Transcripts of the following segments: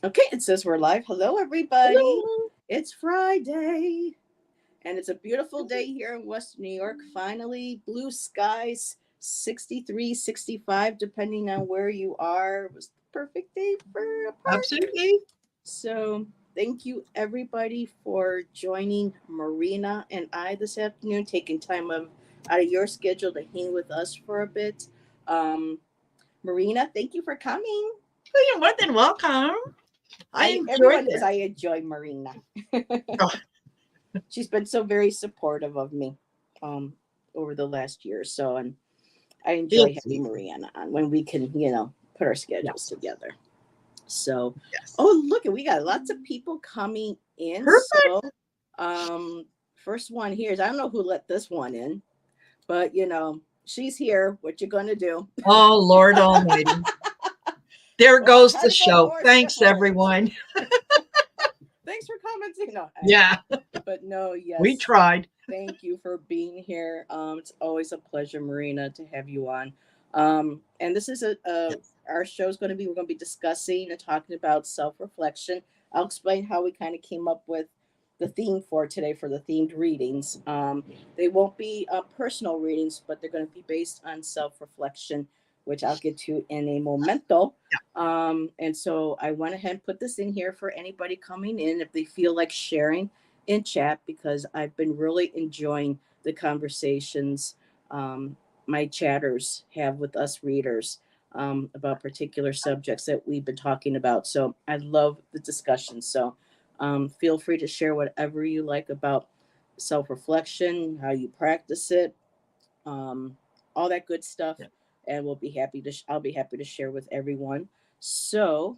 Okay, it says we're live. Hello, everybody. Hello. It's Friday, and it's a beautiful day here in Western New York. Finally, blue skies, 63, 65, depending on where you are. It was the perfect day for a park. Absolutely. So, thank you, everybody, for joining Marina and I this afternoon, taking time out of your schedule to hang with us for a bit. Um, Marina, thank you for coming. Well, you're more than welcome. I I enjoyed everyone knows this. I enjoy Marina. Oh, She's been so very supportive of me um over the last year or so, and I enjoy it's having easy. Marina on when we can, put our schedules Yes. together. So, Yes. oh look, we got lots of people coming in. Perfect. So, um, first one here is I don't know who let this one in, but she's here. What you gonna do? Oh, Lord Almighty. There Well, goes the heart of a show. horse to Thanks, hold. everyone. Thanks for commenting. No, Yeah, but no, we yes. tried. Thank you for being here. It's always a pleasure, Marina, to have you on. And this is Yes. our show is going to be, we're going to be discussing and talking about self reflection. I'll explain how we kind of came up with the theme for today for the themed readings. They won't be personal readings, but they're going to be based on self reflection, which I'll get to in a momento. And so I went ahead and put this in here for anybody coming in if they feel like sharing in chat because I've been really enjoying the conversations my chatters have with us readers about particular subjects that we've been talking about. So I love the discussion. So feel free to share whatever you like about self reflection, how you practice it, um, all that good stuff. Yeah, And I'll be happy to share with everyone. So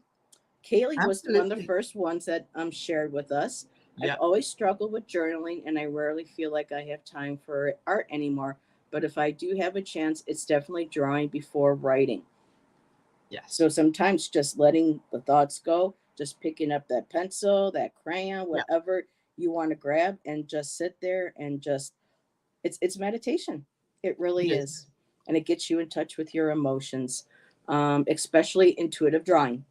Kaylee was one of the absolutely. first ones that shared with us. I've Yeah. always struggled with journaling, and I rarely feel like I have time for art anymore. But if I do have a chance, it's definitely drawing before writing. Yes. So sometimes just letting the thoughts go, just picking up that pencil, that crayon, Yeah. whatever you want to grab, and just sit there and just it's meditation. It It really is. is, and it gets you in touch with your emotions, especially intuitive drawing.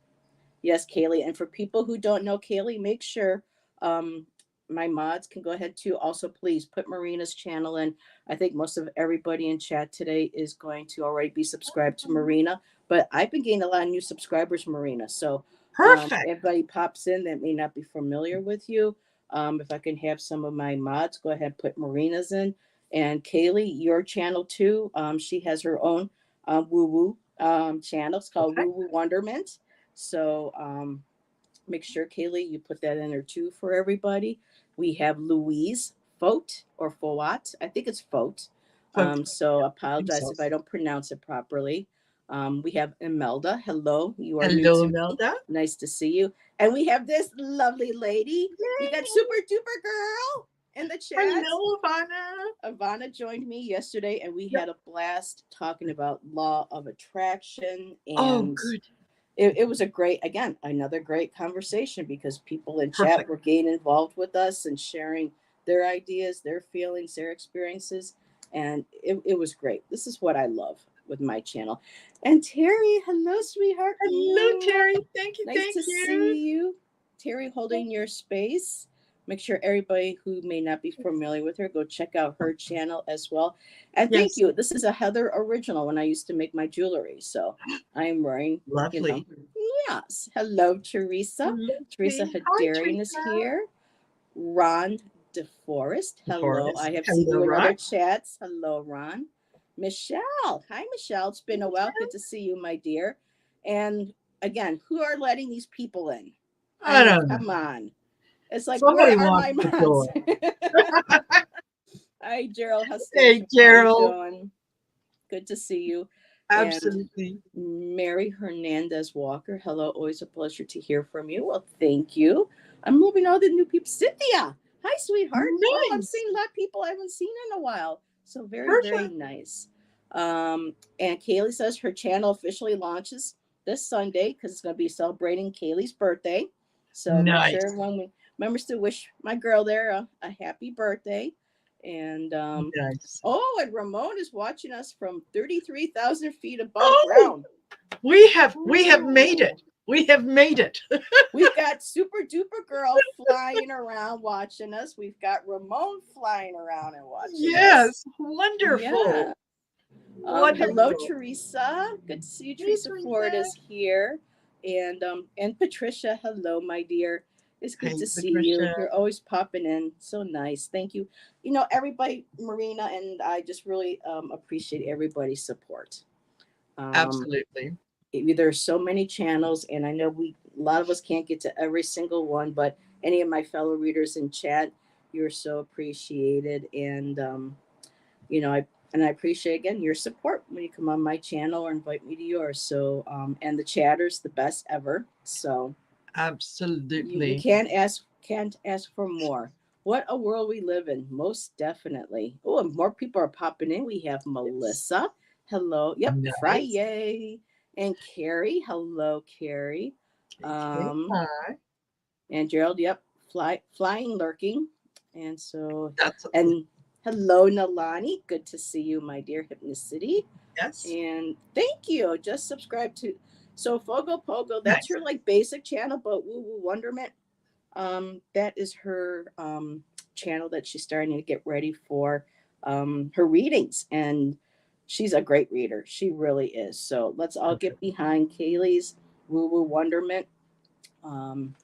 Yes, Kaylee. And for people who don't know Kaylee, make sure um, my mods can go ahead too. Also, please put Marina's channel in. I think most of everybody in chat today is going to already be subscribed to Marina, but I've been getting a lot of new subscribers, Marina. So Perfect. everybody pops in that may not be familiar with you. If I can have some of my mods, go ahead and put Marina's in. And Kaylee, your channel too. She has her own woo woo channel. It's called Okay. Woo Woo Wonderment. So make sure, Kaylee, you put that in there too for everybody. We have Louise Fote or Foat. I think it's Fote. Folks, So yeah, I think apologize so. if I don't pronounce it properly. We have Imelda. Hello, you are new Hello, to me. Melda. Nice to see you. And we have this lovely lady. We got Super Duper Girl in the chat. Hello, Ivana. Ivana joined me yesterday, and we Yep. had a blast talking about law of attraction Oh, and good. it was a great, again, another great conversation because people in chat Perfect. were getting involved with us and sharing their ideas, their feelings, their experiences. And it was great. This is what I love with my channel. And Terry, hello, sweetheart. Hello, Mwah. Terry. Thank you. Nice Thank to you. see you. Terry holding your space. Make sure everybody who may not be familiar with her, go check out her channel as well. And thank Yes. you. This is a Heather original when I used to make my jewelry. So I'm wearing, you know, Lovely. yes. Hello, Teresa. Teresa Lovely. Hi, Hadarian is Teresa. here. Ron DeForest. Hello. Forest. I have seen Hello, you in Ron. other chats. Hello, Ron. Michelle. Hi, Michelle. It's been a while. Good to see you, my dear. And again, who are letting these people in? I I mean, don't know. come on. It's like, where Somebody are walked my the mods? door. Hi, Gerald Hey, Hustation. How you Gerald. doing? Good to see you. And Absolutely. Mary Hernandez Walker. Hello, always a pleasure to hear from you. Well, thank you. I'm moving all the new people. Cynthia, hi, sweetheart. Oh, I'm Nice. seeing a lot of people I haven't seen in a while. So very, very Perfect. nice. And Kaylee says her channel officially launches this Sunday because it's going to be celebrating Kaylee's birthday. So make sure Nice. everyone remembers to wish my girl there a happy birthday. And Nice. oh, and Ramon is watching us from 33,000 feet above Oh, ground. we have made Ooh. it. We have made it. We've got Super Duper Girl flying around watching us. We've got Ramon flying around and watching us. Yes, wonderful. Yeah. Hello, Wonderful. Teresa. Good to see you. Hey, Teresa Ford Teresa. is here, and Patricia. Hello, my dear. It's good Hey, to see you. Patricia. You're always popping in. So nice. Thank you. You know, everybody, Marina and I just really appreciate everybody's support. Um, Absolutely. there's so many channels, and I know a lot of us can't get to every single one, but any of my fellow readers in chat, you're so appreciated, and you know, I appreciate again your support when you come on my channel or invite me to yours. So and the chatter's the best ever. So you Absolutely. can't ask for more. What a world we live in, most definitely. Oh, and more people are popping in. We have Yes. Melissa. Hello. Yep, Nice. Friday. And Carrie. Hello, Carrie. Okay. Um, Hi. and Gerald, yep, flying lurking. And so That's and hello, Nalani. Good to see you, my dear Hypnicity. yes. And thank you. Just subscribe to so Fogo Pogo. That's Nice. her like basic channel, but Woo Woo Wonderment. That is her channel that she's starting to get ready for her readings, and she's a great reader. She really is. So let's all get behind Kaylee's Woo Woo Wonderment. Um,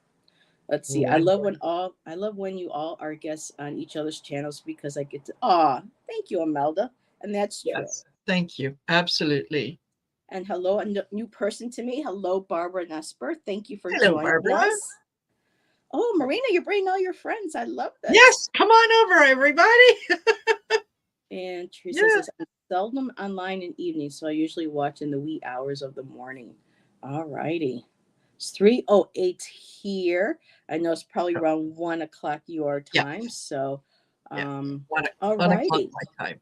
let's see. Wonderful. I love when you all are guests on each other's channels because I get to thank you, Imelda. And that's true. Yes. Thank you. Absolutely. And hello, a new person to me. Hello, Barbara Nesper. Thank you for Hello, joining Barbara. us. Oh, Marina, you're bringing all your friends. I love this. Yes. Come on over, everybody. And Teresa Yeah. says, I'm seldom online in evenings, so I usually watch in the wee hours of the morning. All righty. It's 3:08 here. I know it's probably around 1 o'clock your Yeah. time. So, Yeah. um, One, all 1 o'clock righty. my time.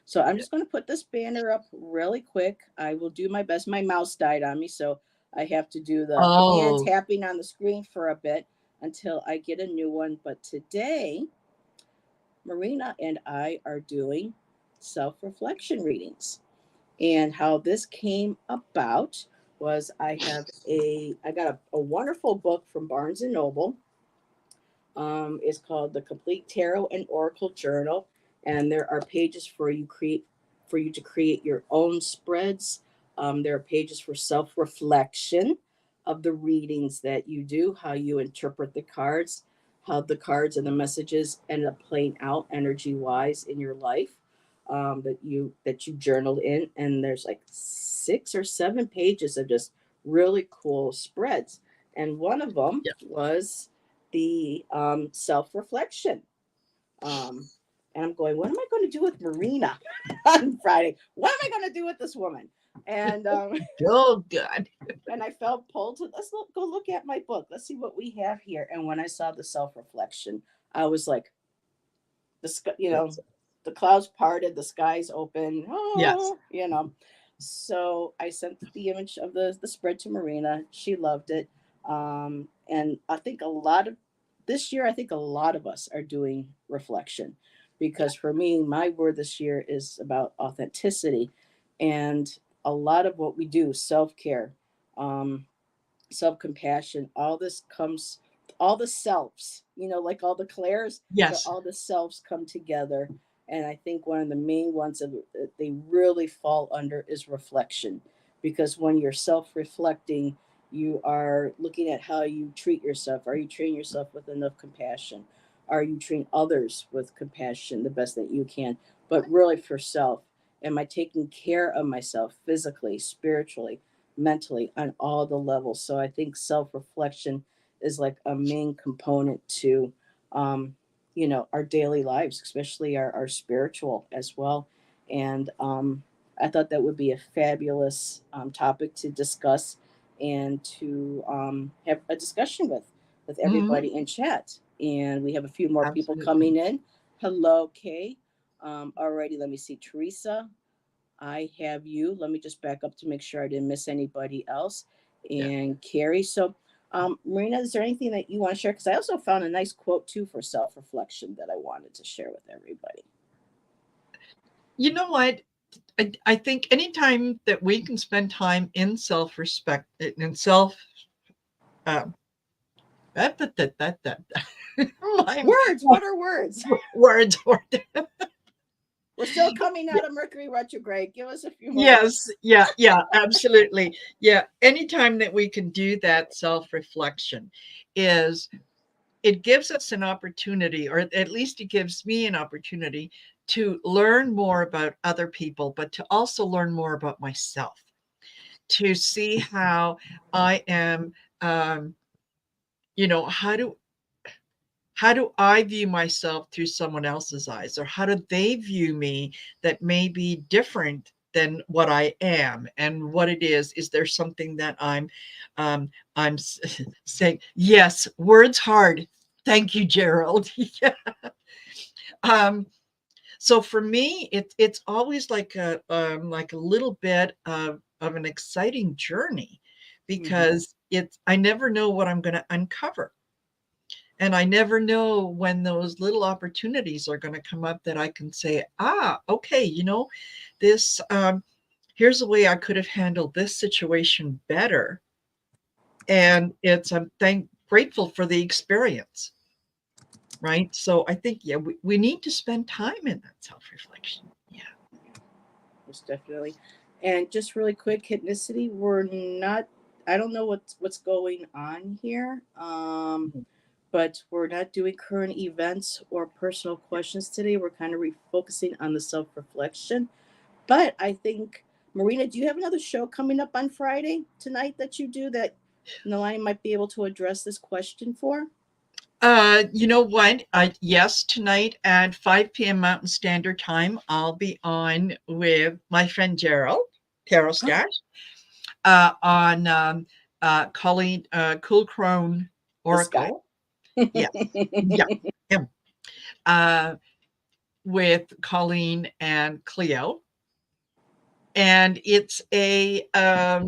So I'm Yeah. just going to put this banner up really quick. I will do my best. My mouse died on me, so I have to do the hand Oh, tapping on the screen for a bit until I get a new one. But today, Marina and I are doing self reflection readings. And how this came about was I got a wonderful book from Barnes and Noble. It's called The Complete Tarot and Oracle Journal, and there are pages for you to create your own spreads. There are pages for self reflection of the readings that you do, how you interpret the cards, how the cards and the messages end up playing out energy wise in your life. That you journaled in, and there's like 6 or 7 pages of just really cool spreads, and one of them yeah. was the self reflection. Um, and I'm going, what am I going to do with Marina on Friday? What am I going to do with this woman? And Oh, good. and I felt pulled to go look at my book. Let's see what we have here. And when I saw the self reflection, I was like, Yes. the clouds parted, the skies open. Yes. So I sent the image of the spread to Marina. She loved it. And I think this year, I think a lot of us are doing reflection because for me, my word this year is about authenticity. And a lot of what we do, self care, um, self compassion, all the selves, like all the Claires, Yes. all the selves come together. And I think one of the main ones that they really fall under is reflection. Because when you're self reflecting, you are looking at how you treat yourself. Are you treating yourself with enough compassion? Are you treating others with compassion the best that you can? But really for self, am I taking care of myself physically, spiritually, mentally on all the levels? So I think self reflection is like a main component to, um, our daily lives, especially our spiritual as well. And I thought that would be a fabulous topic to discuss and to have a discussion with Hmm. everybody in chat. And we have a few more people Absolutely. coming in. Hello, Kay. Alrighty, let me see. Teresa, I have you. Let me just back up to make sure I didn't miss anybody else. Yeah. And Carrie. So, Marina, is there anything that you want to share? Because I also found a nice quote too for self reflection that I wanted to share with everybody. You know what? I think anytime that we can spend time in self-respect and self um, Words. What are words? words. We're still coming out of Mercury retrograde. Give us a few more. Yes, yeah, absolutely. Yeah, anytime that we can do that self-reflection is it gives us an opportunity, or at least it gives me an opportunity to learn more about other people, but to also learn more about myself, to see how I am, you know, how do I view myself through someone else's eyes, or how do they view me that may be different than what I am, and what it is? Is there something that um, I'm saying? Yes, words hard. Thank you, Gerald. Yeah. Um, so for me, it's always like a little bit of an exciting journey, because I never know what I'm going to uncover. And I never know when those little opportunities are going to come up that I can say, okay, you know, this, here's a way I could have handled this situation better. And I'm grateful for the experience. Right. So I think, yeah, we need to spend time in that self-reflection. Yeah. Most definitely. And just really quick, ethnicity, we're not, I don't know what's going on here. But we're not doing current events or personal questions today. We're kind of refocusing on the self-reflection. But I think, Marina, do you have another show coming up on Friday tonight that you do that Nalani might be able to address this question for? You know what? Yes, tonight at 5 p.m. Mountain Standard Time, I'll be on with my friend Gerald, Tarot Stash, on Colleen Cool Crone This guy. Oracle. Yeah, yeah, him. Uh, with Colleen and Cleo. And it's yeah,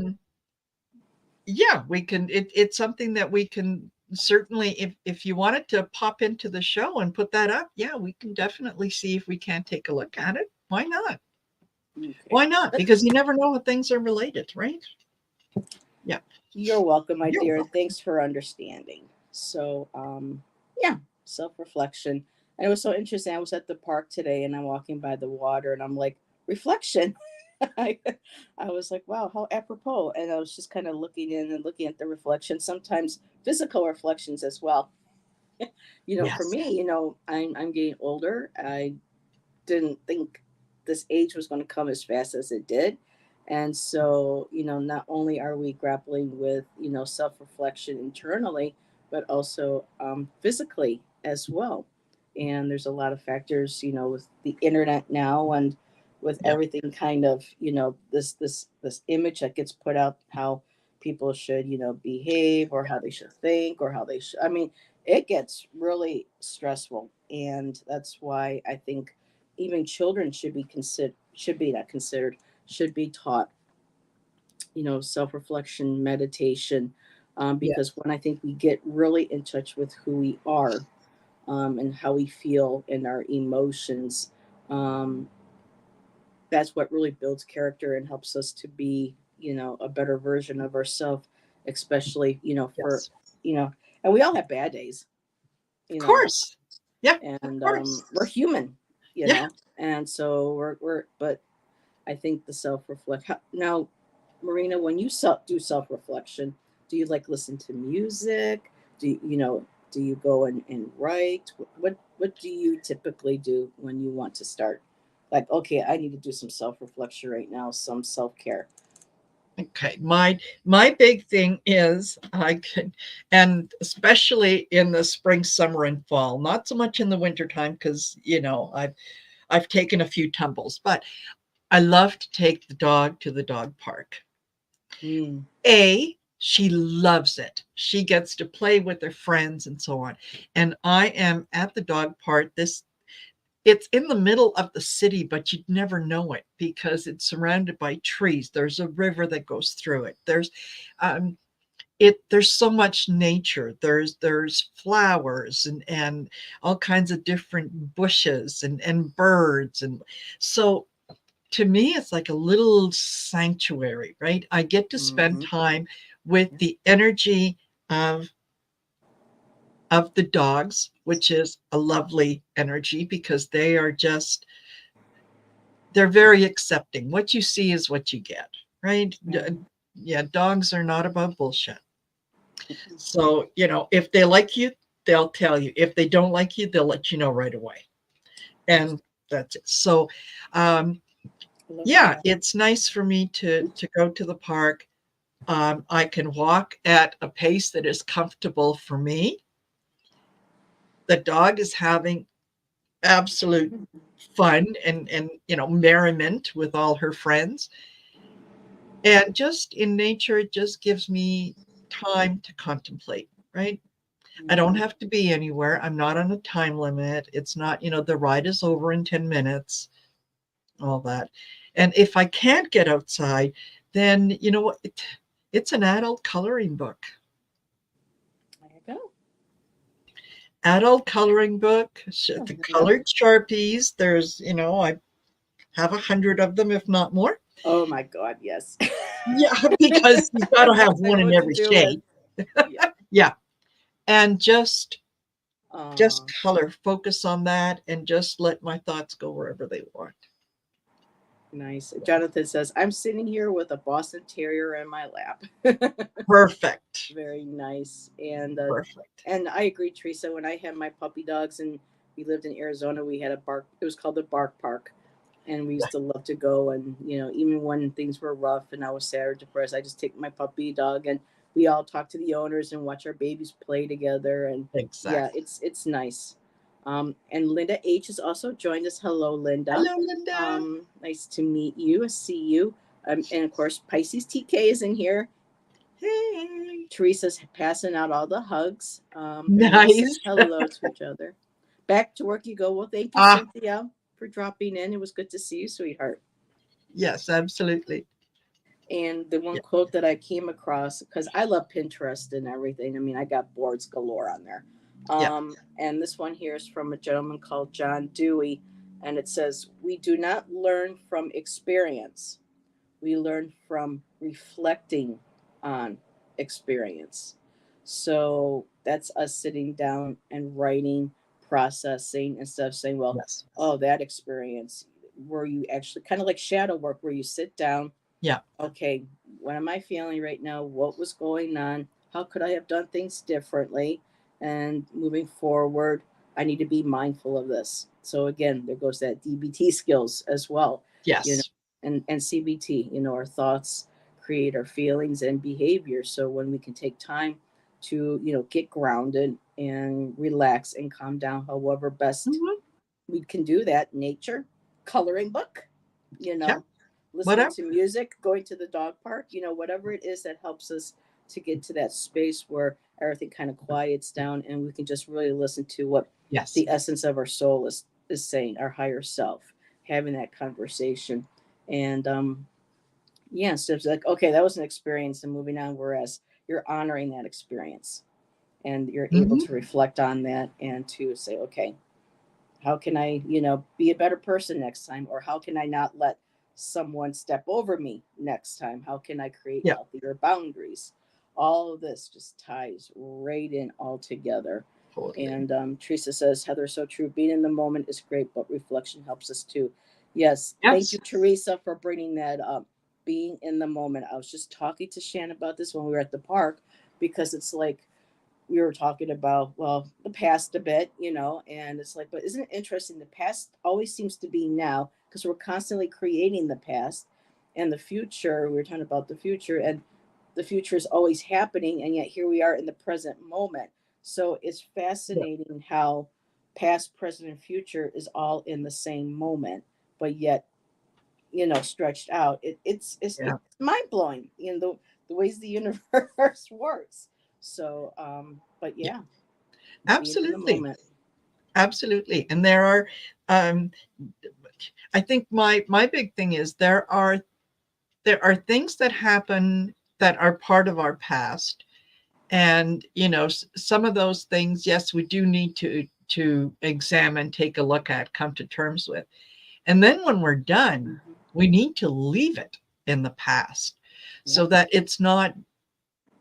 we can, it's something that we can certainly, if you wanted to pop into the show and put that up, yeah, we can definitely see if we can take a look at it. Why not? Okay. Why not? Because you never know how things are related, right? Yeah. You're welcome, my You're dear. welcome. Thanks for understanding. So, yeah, self-reflection. And it was so interesting. I was at the park today and I'm walking by the water and I'm like, reflection. I, I was like, wow, how apropos. And I was just kind of looking in and looking at the reflection, sometimes physical reflections as well. For Yes. me, I'm getting older. I didn't think this age was going to come as fast as it did. And so, not only are we grappling with, self reflection internally, but also physically as well. And there's a lot of factors, with the internet now and with Yeah. everything kind of, this image that gets put out, how people should, behave or how they should think or how they should. I mean, it gets really stressful. And that's why I think even children should be taught self-reflection, meditation, because Yes. when I think we get really in touch with who we are, and how we feel and our emotions, um, that's what really builds character and helps us to be a better version of ourselves, especially for Yes. you know and we all have bad days, Of you know course. Yeah. Of and course. we're human, Yeah. and so we're but I think the self-reflect now, Marina, when you do self-reflection, do you like listen to music? Do you go and write? What do you typically do when you want to start? Like, okay, I need to do some self-reflection right now, some self-care. Okay, my big thing is and especially in the spring, summer, and fall, not so much in the winter time, because I've taken a few tumbles, but I love to take the dog to the dog park. Mm. She loves it. She gets to play with her friends and so on. And I am at the dog park. It's in the middle of the city, but you'd never know it because it's surrounded by trees. There's a river that goes through it. Um, there's so much nature. There's flowers and all kinds of different bushes and birds. And so to me, it's like a little sanctuary, right? I get to spend Hmm. time with the energy of the dogs, which is a lovely energy because they are just, they're very accepting. What you see is what you get, right? Yeah, dogs are not about bullshit. So, you know, if they like you, they'll tell you. If they don't like you, they'll let you know right away. And that's it. So, yeah, it's nice for me to go to the park. I can walk at a pace that is comfortable for me. The dog is having absolute fun and you know, merriment with all her friends. And just in nature, it just gives me time to contemplate, right? I don't have to be anywhere. I'm not on a time limit. It's not, you know, the ride is over in 10 minutes, all that. And if I can't get outside, then, you know what? It's an adult coloring book. There you go. Adult coloring book, the colored Sharpies. There's, you know, I have 100 of them, if not more. Oh my God, yes. Yeah, because you got to have one in every shade. Yeah. Yeah. And just color, focus on that, and just let my thoughts go wherever they want. Nice. Jonathan says, I'm sitting here with a Boston Terrier in my lap. Perfect. Very nice. Perfect. And I agree, Teresa. When I had my puppy dogs and we lived in Arizona, we had it was called the Bark Park. And we used to love to go. And, you know, even when things were rough and I was sad or depressed, I just take my puppy dog and we all talk to the owners and watch our babies play together. And yeah, Exactly. it's nice. And Linda H has also joined us. Hello, Linda. Hello, Linda. Nice to meet you, see you. And of course, Pisces TK is in here. Hey. Teresa's passing out all the hugs. Nice. Hello to each other. Back to work you go. Well, thank you, Cynthia, for dropping in. It was good to see you, sweetheart. Yes, absolutely. And the one quote that I came across, because I love Pinterest and everything. I mean, I got boards galore on there. And this one here is from a gentleman called John Dewey. And it says, we do not learn from experience. We learn from reflecting on experience. So that's us sitting down and writing, processing, instead of saying, well, oh, that experience, where you actually kind of like shadow work, where you sit down. Yeah. Okay, what am I feeling right now? What was going on? How could I have done things differently? And moving forward, I need to be mindful of this. So again, there goes that DBT skills as well. Yes. You know, and CBT, you know, our thoughts create our feelings and behavior. So when we can take time to, you know, get grounded and relax and calm down, however best we can do that, nature, coloring book, you know, listening to music, going to the dog park, you know, whatever it is that helps us to get to that space where everything kind of quiets down and we can just really listen to what the essence of our soul is saying, our higher self, having that conversation. And yeah, so it's like, okay, that was an experience and moving on, whereas you're honoring that experience and you're able to reflect on that and to say, okay, how can I, you know, be a better person next time? Or how can I not let someone step over me next time? How can I create healthier boundaries? All of this just ties right in all together. Totally. And Teresa says, Heather, so true. Being in the moment is great, but reflection helps us too. Yes. Thank you, Teresa, for bringing that up. Being in the moment. I was just talking to Shan about this when we were at the park, because it's like, we were talking about, well, the past a bit, you know, and it's like, but isn't it interesting? The past always seems to be now because we're constantly creating the past, and the future, we were talking about the future, and the future is always happening. And yet here we are in the present moment. So it's fascinating how past, present, and future is all in the same moment, but yet, you know, stretched out. It's mind blowing, you know, the ways the universe works. So, but yeah, absolutely, absolutely. And there are, I think my big thing is there are things that happen that are part of our past, and you know, some of those things, yes, we do need to examine, take a look at, come to terms with, and then when we're done, we need to leave it in the past so that it's not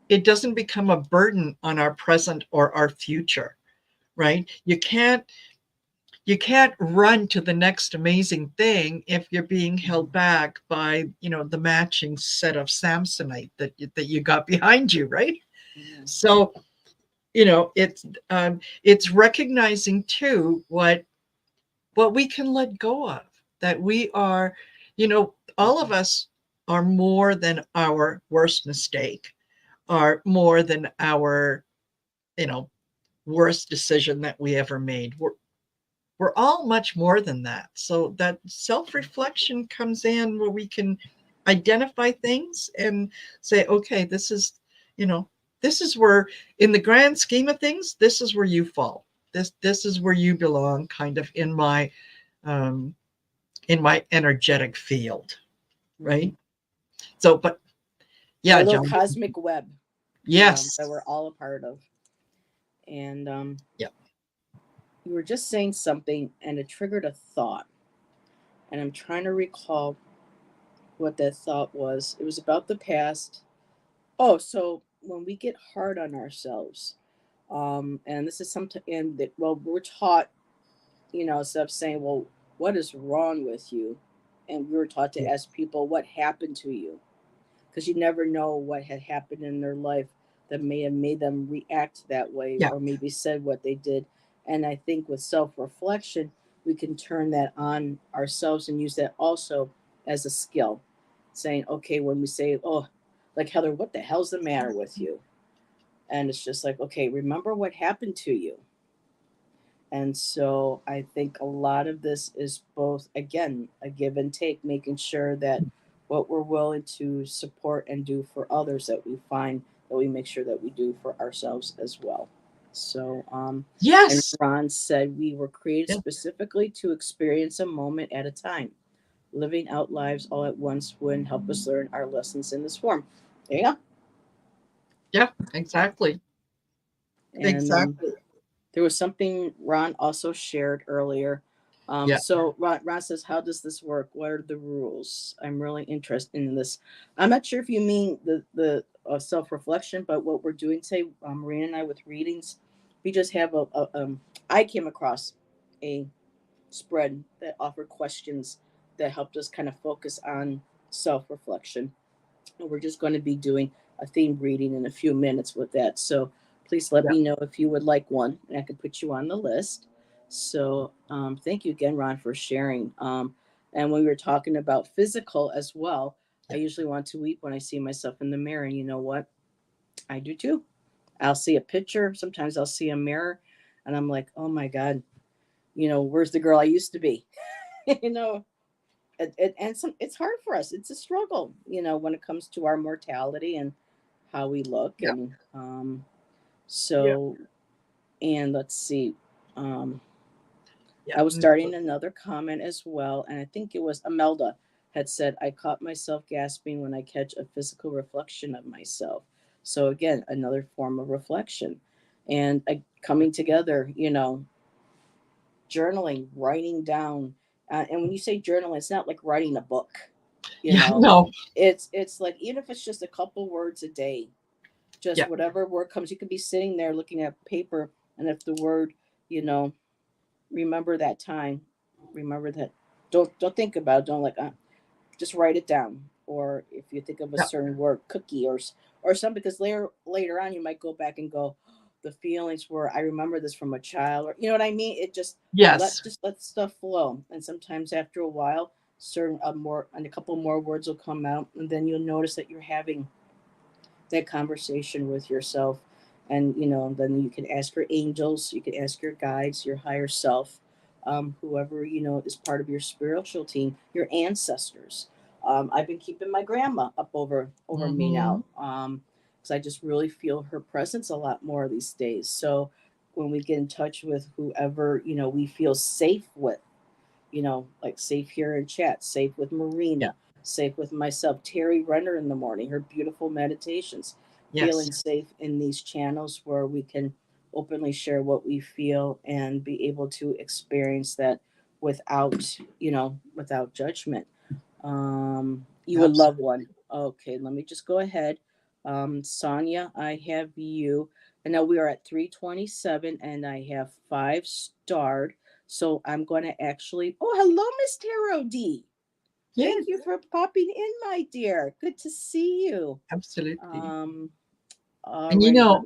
it doesn't become a burden on our present or our future, right? You can't run to the next amazing thing if you're being held back by, the matching set of Samsonite that you got behind you, right? Yeah. So, it's recognizing too what we can let go of, that we are, all of us are more than our worst mistake, are more than our, you know, worst decision that we ever made. We're all much more than that. So that self-reflection comes in where we can identify things and say, okay, you know, this is where, in the grand scheme of things, this is where you fall. This is where you belong, kind of um, in my energetic field, right? So, but Our yeah, little John. cosmic web, that Yes. we're all a part of. And Yeah. you were just saying something, and it triggered a thought. And I'm trying to recall what that thought was. It was about the past. Oh, so when we get hard on ourselves, and this is something, and that, well, we're taught, instead of saying, well, what is wrong with you? And we were taught to Yeah. ask people, what happened to you? Because you never know what had happened in their life that may have made them react that way, Yeah. or maybe said what they did. And I think with self reflection, we can turn that on ourselves and use that also as a skill. Saying, okay, when we say, oh, like Heather, what the hell's the matter with you? And it's just like, okay, remember what happened to you. And so I think a lot of this is both, again, a give and take, making sure that what we're willing to support and do for others, that we find that we make sure that we do for ourselves as well. So, and Yes. Ron said we were created Yeah. specifically to experience a moment at a time. Living out lives all at once would help us learn our lessons in this form. There you go. Yeah. Exactly. And Exactly. there was something Ron also shared earlier. Yeah. So Ron says, "How does this work? What are the rules? I'm really interested in this. I'm not sure if you mean the self reflection, but what we're doing today, Marina and I, with readings, we just have I came across a spread that offered questions that helped us kind of focus on self reflection. And we're just going to be doing a themed reading in a few minutes with that. So please let Yeah. me know if you would like one, and I can put you on the list. So thank you again, Ron, for sharing. And when we were talking about physical as well, I Yeah. usually want to weep when I see myself in the mirror. And you know what? I do too. I'll see a picture. Sometimes I'll see a mirror and I'm like, oh my God, where's the girl I used to be? you know, and it's hard for us. It's a struggle, when it comes to our mortality and how we look. Yeah. And Yeah. so, and let's see, um, Yeah. I was starting another comment as well, and I think it was Amelda had said, I caught myself gasping when I catch a physical reflection of myself. So again, another form of reflection, and coming together, journaling, writing down. And when you say journal, it's not like writing a book, you Yeah. know. No. It's like, even if it's just a couple words a day, just Yeah. whatever word comes, you can be sitting there looking at paper, and if the word, you know, remember that time, remember that. Don't think about it. Don't like just write it down. Or if you think of a Yeah. certain word, cookie or something, because later on you might go back and go, the feelings were, I remember this from a child, or you know what I mean. It just Yes. let stuff flow, and sometimes after a while, certain more and a couple more words will come out, and then you'll notice that you're having that conversation with yourself. And then you can ask your angels, you can ask your guides, your higher self, whoever is part of your spiritual team, your ancestors. I've been keeping my grandma up over me Hmm. now, because I just really feel her presence a lot more these days. So when we get in touch with whoever we feel safe with, like safe here in chat, safe with Yeah. Marina, safe with myself, Terry Renner in the morning, her beautiful meditations, Yes. feeling safe in these channels where we can openly share what we feel and be able to experience that without judgment. You would love Absolutely. one. Okay, let me just go ahead. Sonia, I have you. And now we are at 327 and I have 5 starred. So I'm going to actually. Oh, hello, Miss Tarot D. Yes, Thank you for popping in, my dear. Good to see you. absolutely. Um, And Alrighty.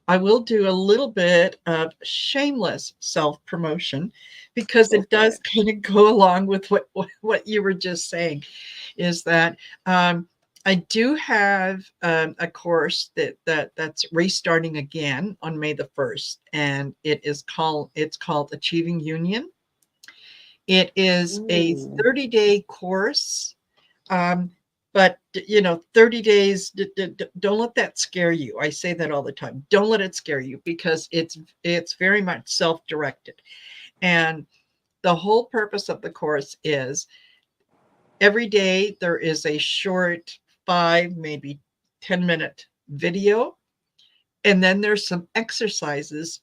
I will do a little bit of shameless self promotion because Go it for does it. kind of go along with what you were just saying. Is that I do have a course that's restarting again on May the 1st, and it's called Achieving Union. It is a Ooh. 30-day course, um, but 30 days, don't let that scare you. I say that all the time. Don't let it scare you because it's very much self-directed. And the whole purpose of the course is every day there is a short 5, maybe 10-minute video, and then there's some exercises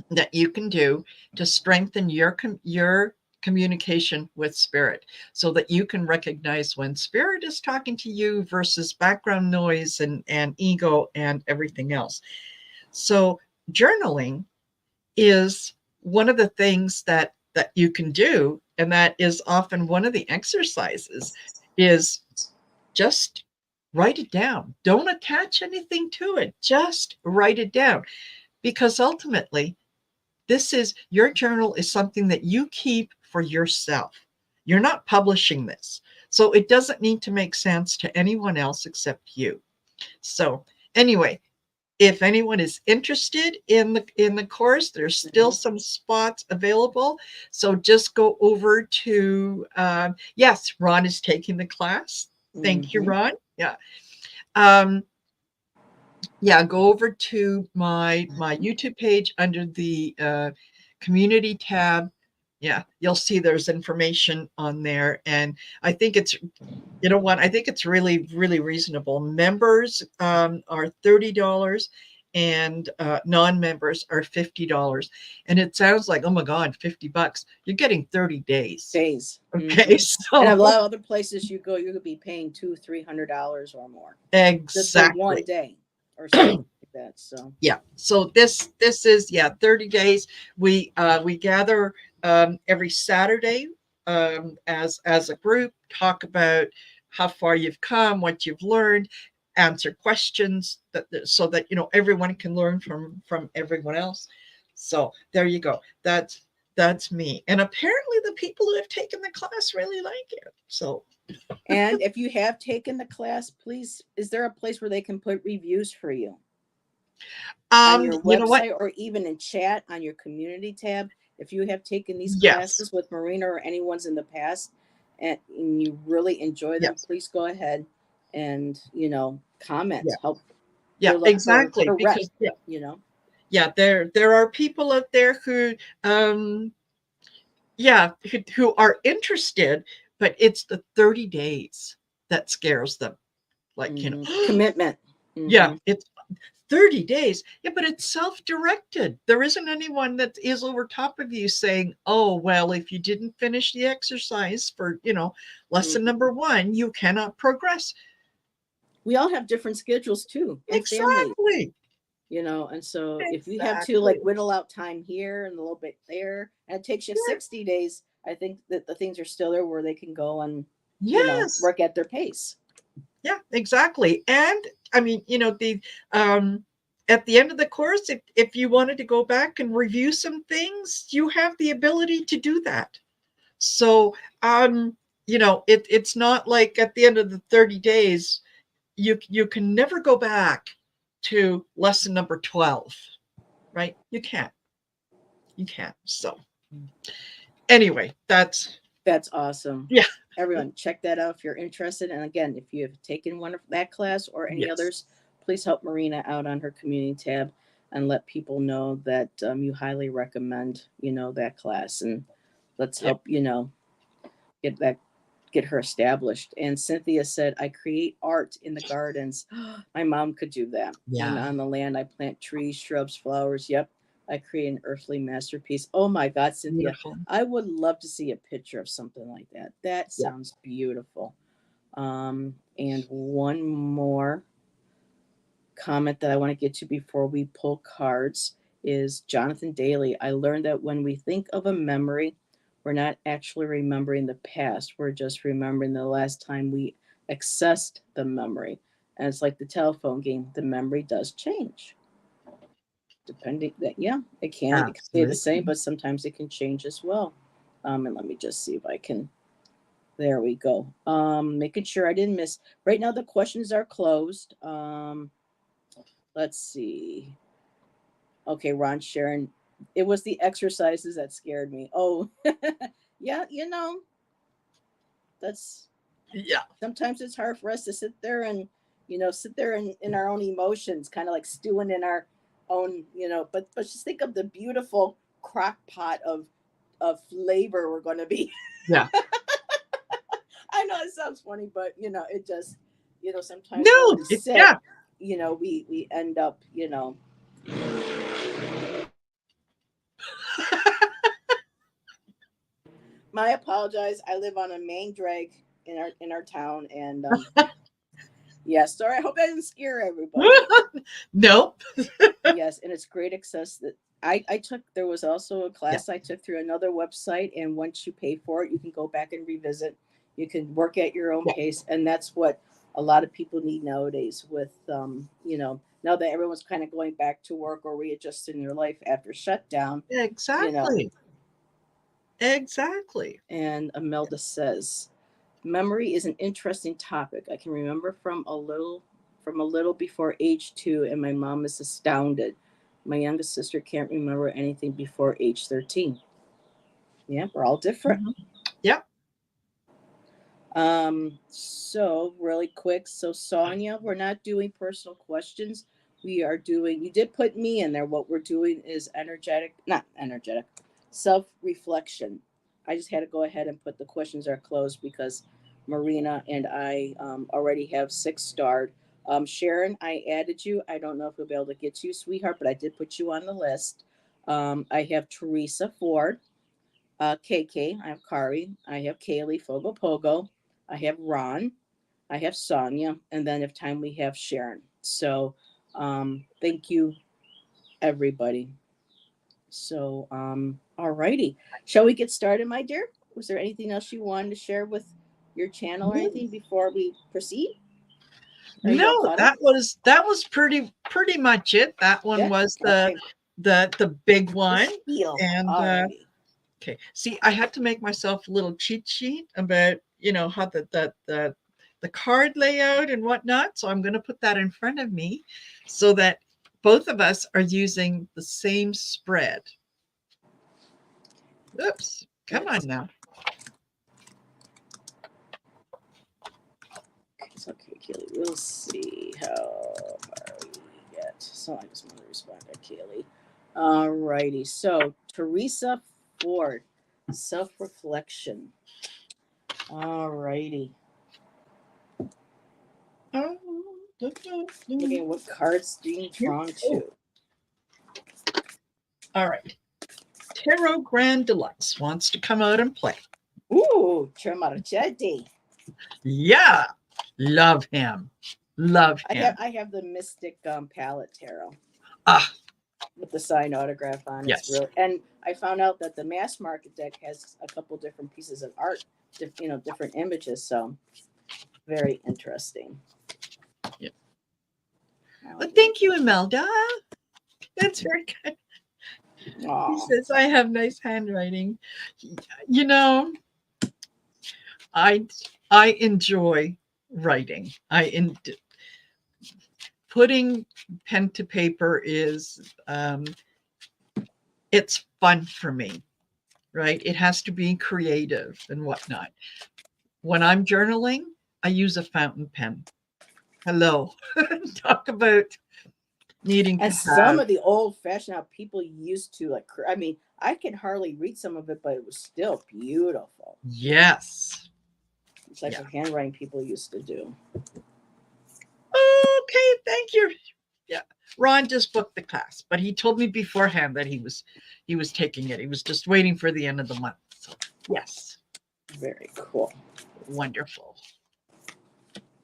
that you can do to strengthen your communication with spirit so that you can recognize when spirit is talking to you versus background noise and ego and everything else. So journaling is one of the things that you can do, and that is often one of the exercises, is just write it down. Don't attach anything to it. Just write it down, because ultimately this is your journal is something that you keep for yourself. You're not publishing this. So it doesn't need to make sense to anyone else except you. So anyway, if anyone is interested in the course, there's still Mhm. some spots available. So just go over to yes, Ron is taking the class. Thank you, Mhm. Ron. Yeah. Um, yeah, go over to my YouTube page under the community tab. Yeah, you'll see there's information on there, and I think it's I think it's really really reasonable. Members are $30, and non-members are $50. And it sounds like, oh my God, $50. You're getting 30 days. Days. Okay, Hmm. And a so lot of other places you go, you could be paying $200-300 or more just for one exactly. day or something like that. So. Yeah, so this is, yeah, 30 days. We gather every Saturday, as a group, talk about how far you've come, what you've learned, answer questions, so that everyone can learn from everyone else. So there you go. That's me, and apparently the people who have taken the class really like it. So And if you have taken the class, please, is there a place where they can put reviews for you on your you know what? website or even in chat on your community tab? If you have taken these Yes, classes with Marina or anyone's in the past and you really enjoy them, yes, please go ahead and, comment, yeah, help yeah, build up exactly, her rep, because yeah, you know. yeah, there are people out there who yeah, who are interested, but it's the 30 days that scares them. Like, Commitment. yeah, Hmm. it's 30 days. Yeah, but it's self-directed. There isn't anyone that is over top of you saying, oh, well, if you didn't finish the exercise for, lesson Hmm. number 1, you cannot progress. We all have different schedules too, and families. Exactly. And so if you have to like Exactly. whittle out time here and a little bit there, and it takes you Yeah. 60 days, I think that the things are still there where they can go and, Yes. work at their pace. Yeah, exactly. And I mean, the at the end of the course, if you wanted to go back and review some things, you have the ability to do that. So it's not like at the end of the 30 days, you can never go back to lesson number 12, right? You can't. So anyway, that's That's awesome. yeah, Everyone, check that out if you're interested. And again, if you have taken one of that class or any yes. others, please help Marina out on her community tab and let people know that you highly recommend, that class. And let's Yeah. help, get that get her established. And Cynthia said, I create art in the gardens. My mom could do that. And Yeah. on the land, I plant trees, shrubs, flowers. Yep. I create an earthly masterpiece. Oh my God, Cynthia, Beautiful. I would love to see a picture of something like that. That Yeah. sounds beautiful. And one more. comment that I want to get to before we pull cards is Jonathan Daly. I learned that when we think of a memory, we're not actually remembering the past. We're just remembering the last time we accessed the memory. And it's like the telephone game. The memory does change. Depending that, yeah, it can stay the same, Absolutely. but sometimes it can change as well. And let me just see if I can. There we go. Making sure I didn't miss. Right now the questions are closed. Let's see. Okay, Ron Sharon. It was the exercises that scared me. Oh, yeah, that's Yeah. sometimes it's hard for us to sit there and, sit there in our own emotions, kind of like stewing in our own, but just think of the beautiful crock pot of flavor we're going to be. Yeah. I know it sounds funny, but it just, sometimes when No, we it, sit, yeah. we end up, my apologize. I live on a main drag in our town, and yeah, sorry. I hope I didn't scare everybody. Nope. Yes, and it's great access that I took. There was also a Yeah. class I took through another website, and once you pay for it, you can go back and revisit. You can work at your own Yeah. pace, and that's what a lot of people need nowadays. With now that everyone's kind of going back to work or readjusting their life after shutdown, you know. Exactly. Exactly. And Imelda says, memory is an interesting topic. I can remember from a little before age 2, and my mom is astounded. My youngest sister can't remember anything before age 13. Yeah, we're all different. Mhm. Yeah. So really quick. So Sonia, we're not doing personal questions. We are doing, you did put me in there. What we're doing is not energetic, self-reflection. I just had to go ahead and put the questions are closed because Marina and I already have 6 starred. Sharon, I added you. I don't know if we'll be able to get to you, sweetheart, but I did put you on the list. I have Teresa Ford. KK, I have Kari, I have Kaylee, Fogo Pogo, I have Ron, I have Sonia, and then if time we have Sharon. So thank you, everybody. So all righty. Shall we get started, my dear? Was there anything else you wanted to share with your channel or anything before we proceed? Are you all No, caught up? that was pretty much it. That one Yeah. was Okay. the big The one. spiel. And All righty. okay. See, I had to make myself a little cheat sheet about, how the card layout and whatnot. So I'm going to put that in front of me so that both of us are using the same spread. Oops. Come on now. It's okay, Kaylee. We'll see how far we get. So I just want to respond to Kaylee. All righty. So Teresa Ford, self-reflection. All righty. Oh, Okay, what cards being drawn to? all right. Tarot Grand Deluxe wants to come out and play. Ooh, Tremarchetti. Yeah. Love him. Love I him. have the Mystic Palette Tarot Ah, with the signed autograph on. It's yes. real, and I found out that the mass market deck has a couple different pieces of art, different images. So very interesting. Yeah. Well, thank you, Imelda. That's very good. He Aw. says I have nice handwriting. You know, I I enjoy writing. Putting pen to paper is it's fun for me, right? It has to be creative and whatnot. When I'm journaling, I use a fountain pen. Hello. Talk about needing to And some have, of the old fashioned how people used to like. I mean, I can hardly read some of it, but it was still beautiful. yes. It's like Yeah. the handwriting people used to do. Okay, thank you. Yeah. Ron just booked the class, but he told me beforehand that he was taking it. He was just waiting for the end of the month. So yes. Very cool. Wonderful.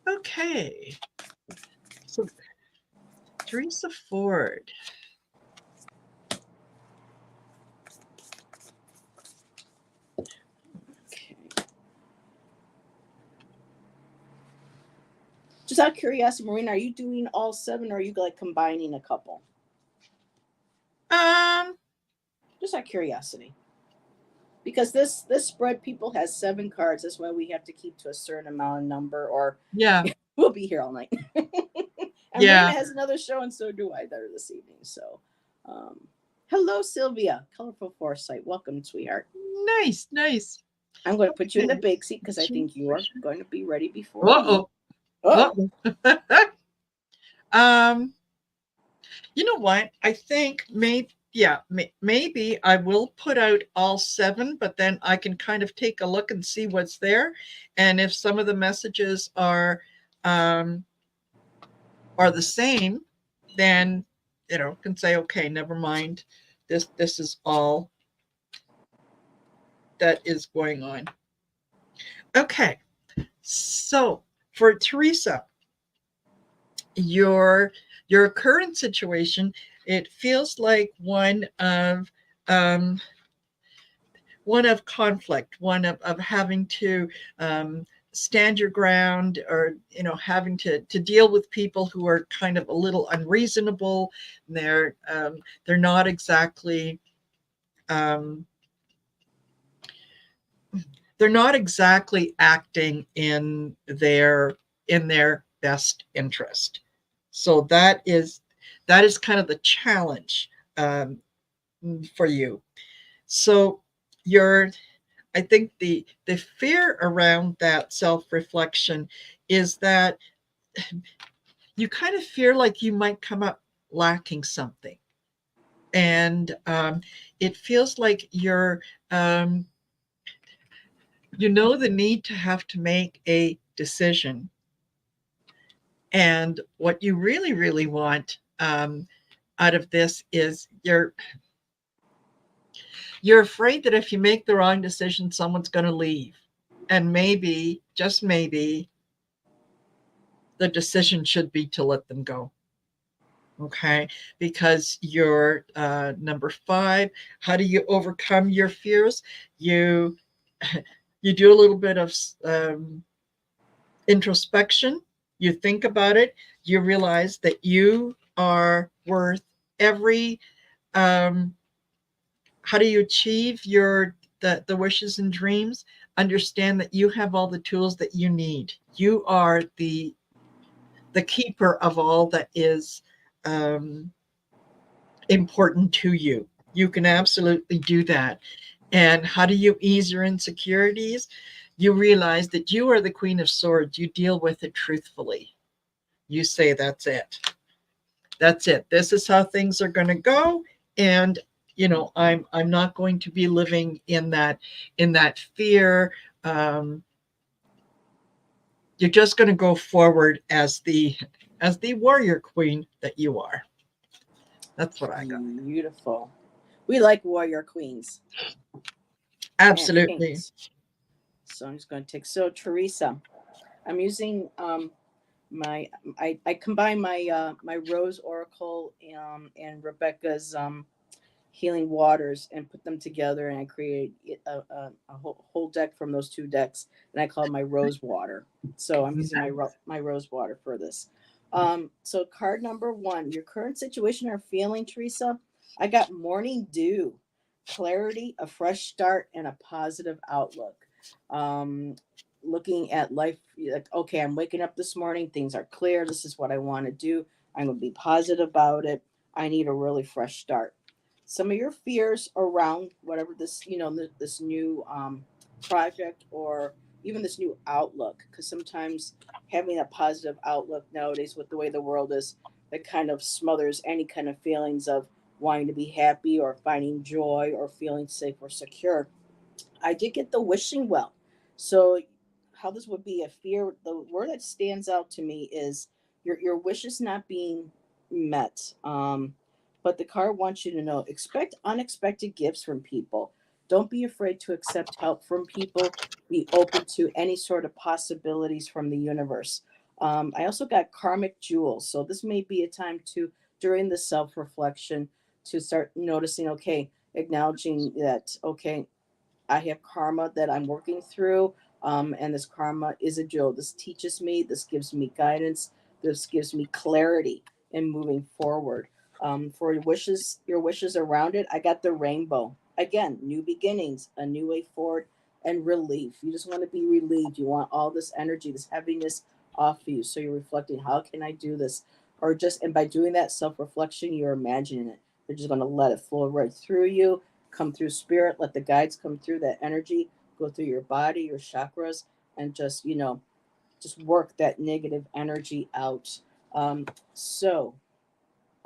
Okay. So Teresa Ford. Okay. Just out of curiosity, Marina, are you doing all 7 or are you like combining a couple? Just out of curiosity. Because this spread people has 7 cards. That's why we have to keep to a certain amount of number or Yeah. we'll be here all night. And Yeah. Marina has another show and so do I there this evening. So hello Sylvia, Colorful Foresight. Welcome, sweetheart. Nice, nice. I'm going to put you in the Okay. big seat because I think you are going to be ready before me. Uh-oh. You know what? I think maybe I will put out all 7, but then I can kind of take a look and see what's there. And if some of the messages are the same, then can say, okay, never mind. This is all that is going on. Okay. So for Teresa, your current situation, it feels like one of conflict, one of having to stand your ground, or having to deal with people who are kind of a little unreasonable. They're not exactly acting in their best interest. So that is kind of the challenge for you. So I think the fear around that self-reflection is that you kind of fear like you might come up lacking something. And it feels like you're the need to have to make a decision. And what you really, really want out of this is you're afraid that if you make the wrong decision, someone's going to leave. And maybe, just maybe, the decision should be to let them go. Okay, because you're number 5. How do you overcome your fears? You do a little bit of introspection. You think about it. You realize that you are worth every. How do you achieve the wishes and dreams? Understand that you have all the tools that you need. You are the keeper of all that is important to you. You can absolutely do that. And how do you ease your insecurities? You realize that you are the Queen of Swords. You deal with it truthfully. You say, that's it. That's it. This is how things are going to go. And I'm not going to be living in that fear. You're just going to go forward as the warrior queen that you are. That's what I got. Beautiful. We like warrior queens. Absolutely. So I'm just going to take. So Teresa, I'm using I combine my my Rose Oracle and Rebecca's Healing Waters and put them together, and I create a whole deck from those 2 decks, and I call it my Rose Water. So I'm using my Rose Water for this. So card number 1, your current situation or feeling, Teresa. I got morning dew, clarity, a fresh start, and a positive outlook. Looking at life like, okay, I'm waking up this morning, things are clear, this is what I want to do, I'm going to be positive about it, I need a really fresh start. Some of your fears around whatever this, this new project or even this new outlook, because sometimes having a positive outlook nowadays with the way the world is, that kind of smothers any kind of feelings of wanting to be happy or finding joy or feeling safe or secure. I did get the wishing well. So how this would be a fear, the word that stands out to me is your wishes not being met. But the card wants you to know, expect unexpected gifts from people. Don't be afraid to accept help from people. Be open to any sort of possibilities from the universe. I also got karmic jewels. So this may be a time to during the self-reflection to start noticing, okay, acknowledging that, okay, I have karma that I'm working through, and this karma is a jewel. This teaches me, this gives me guidance, this gives me clarity in moving forward. For your wishes around it, I got the rainbow. Again, new beginnings, a new way forward, and relief. You just want to be relieved. You want all this energy, this heaviness off you. So you're reflecting, how can I do this? Or just, and by doing that self reflection, you're imagining it. You're just going to let it flow right through you, come through spirit, let the guides come through, that energy go through your body, your chakras, and just, just work that negative energy out. So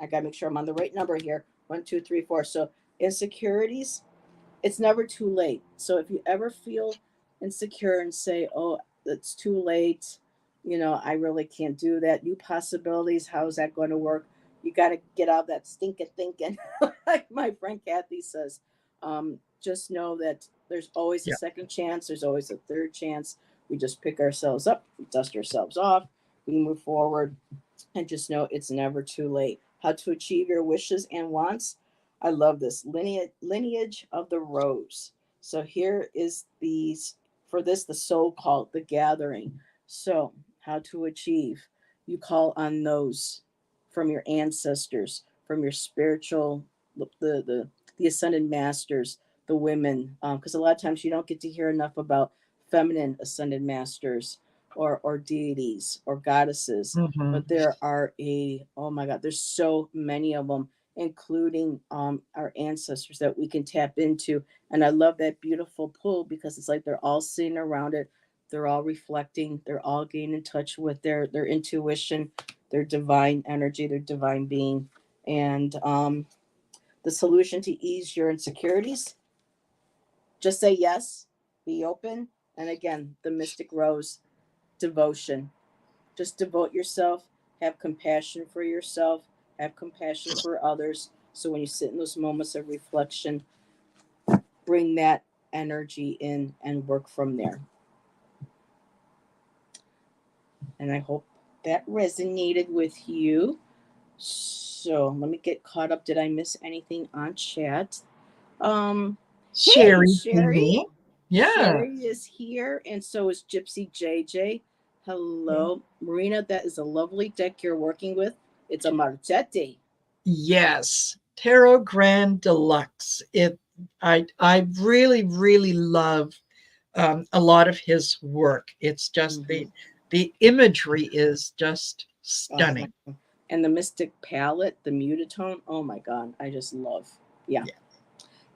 I got to make sure I'm on the right number here. 1, 2, 3, 4. So insecurities, it's never too late. So if you ever feel insecure and say, oh, it's too late, I really can't do that. New possibilities, how is that going to work? You got to get out of that stinking thinking, like my friend Kathy says. Just know that there's always a Yeah. second chance, there's always a third chance. We just pick ourselves up, we dust ourselves off, we move forward, and just know it's never too late. How to achieve your wishes and wants. I love this lineage of the rose. So here is these for this the soul called the gathering. So how to achieve? You call on those from your ancestors, from your spiritual the ascended masters, the women, because a lot of times you don't get to hear enough about feminine ascended masters or deities or goddesses, Mm-hmm. but there are oh my god, there's so many of them, including our ancestors that we can tap into. And I love that beautiful pull because it's like they're all sitting around it, they're all reflecting, they're all getting in touch with their intuition, their divine energy, their divine being. And the solution to ease your insecurities, just say yes, be open. And again, the mystic rose, devotion. Just devote yourself, have compassion for yourself, have compassion for others. So when you sit in those moments of reflection, bring that energy in and work from there. And I hope that resonated with you. So let me get caught up. Did I miss anything on chat? Hey, Sherry, Sherry. yeah. Sherry is here, and so is Gypsy JJ. Hello, Marina. That is a lovely deck you're working with. It's a Marchetti. Yes, Tarot Grand Deluxe. I really really love a lot of his work. It's just Mm-hmm. the imagery is just Oh, stunning. and the Mystic Palette, the Mutatone. Oh my God, I just love. Yeah. Yeah,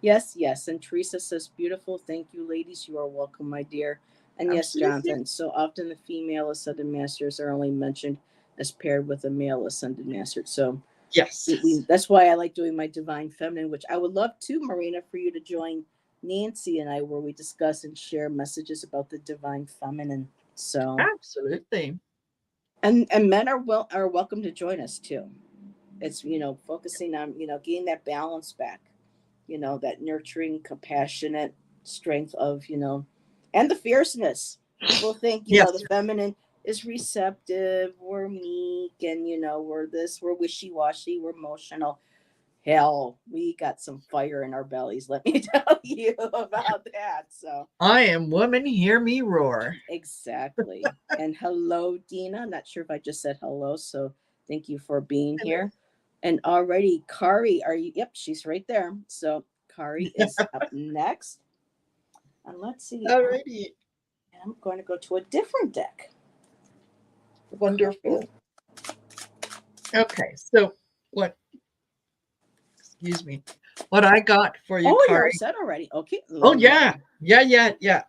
Yes, yes. And Teresa says, beautiful. Thank you, ladies. You are welcome, my dear. And yes, absolutely. Jonathan. So often the female ascended masters are only mentioned as paired with a male ascended master. So Yes. that's why I like doing my divine feminine, which I would love to, Marina, for you to join Nancy and I, where we discuss and share messages about the divine feminine. So, Absolutely. and men are welcome to join us too. It's focusing on getting that balance back, that nurturing, compassionate strength of and the fierceness. People think Yes. the feminine is receptive, we're meek, and we're wishy-washy, we're emotional. Hell, we got some fire in our bellies, let me tell you about that. So I am woman, hear me roar. exactly. And hello, Dina. Not sure if I just said hello, so thank you for being here. And already, Kari, are you? Yep, she's right there. So Kari is up next. And let's see. Alrighty. I'm going to go to a different deck. Wonderful. Okay, so what, excuse me, what I got for you, Oh, you're all Kari. set already. Okay. Oh, yeah. Yeah.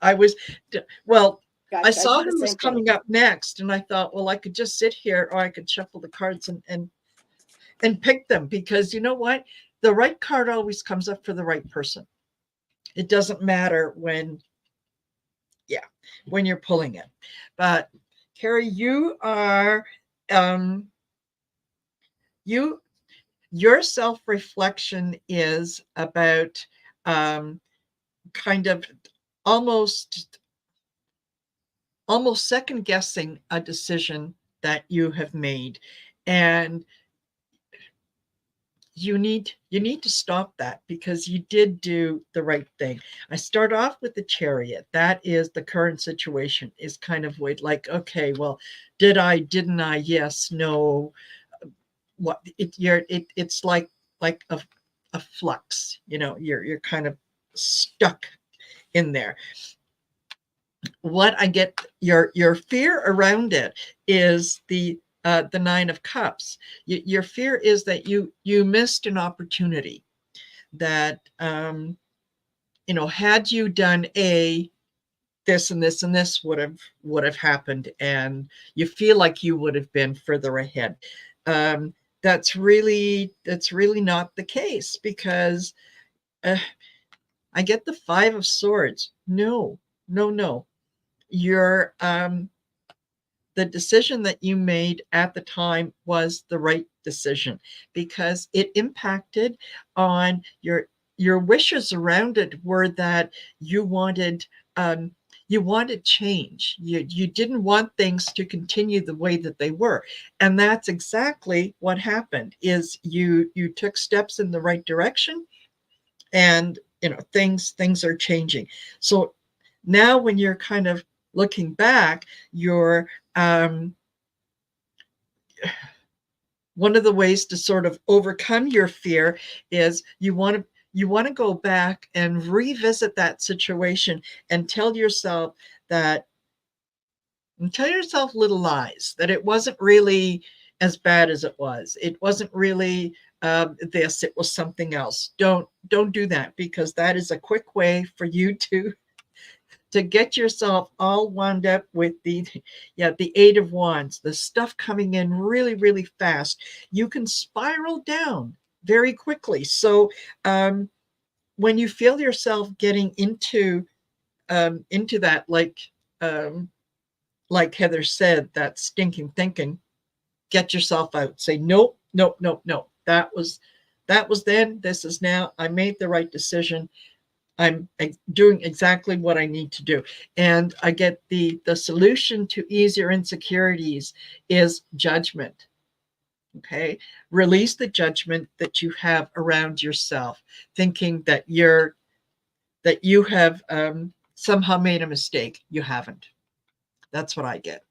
Well, I I saw did the who was same thing. coming up next, and I thought, well, I could just sit here or I could shuffle the cards and pick them because you know what? The right card always comes up for the right person. It doesn't matter yeah, when you're pulling it. But Carrie, you are, um, you, your self-reflection is about kind of almost second guessing a decision that you have made. And you need to stop that, because you did do the right thing. I start off with the Chariot. That is the current situation, is kind of like, okay, well, didn't I, yes, no, what it's like a flux, you're kind of stuck in there. What I get, your fear around it is the Nine of Cups. Your fear is that you missed an opportunity, that had you done this and this and this would have happened, and you feel like you would have been further ahead. That's really not the case, because uh, I get the Five of Swords. No, no, no. You're The decision that you made at the time was the right decision, because it impacted on your wishes around it, were that you wanted um, change. You didn't want things to continue the way that they were, and that's exactly what happened. Is you took steps in the right direction, and things are changing. So now, when you're kind of looking back, you're um, one of the ways to sort of overcome your fear is you want to go back and revisit that situation, and that tell yourself little lies, that it wasn't really as bad as it was. It wasn't really this, it was something else. Don't do that, because that is a quick way for you to get yourself all wound up with the Eight of Wands, the stuff coming in really, really fast. You can spiral down very quickly. So when you feel yourself getting into that, um, like Heather said, that stinking thinking, get yourself out. Say, nope, nope, nope, nope. That was then. This is now. I made the right decision. I'm doing exactly what I need to do. And I get the solution to ease your insecurities is judgment. Okay. Release the judgment that you have around yourself, thinking that you have somehow made a mistake. You haven't. That's what I get.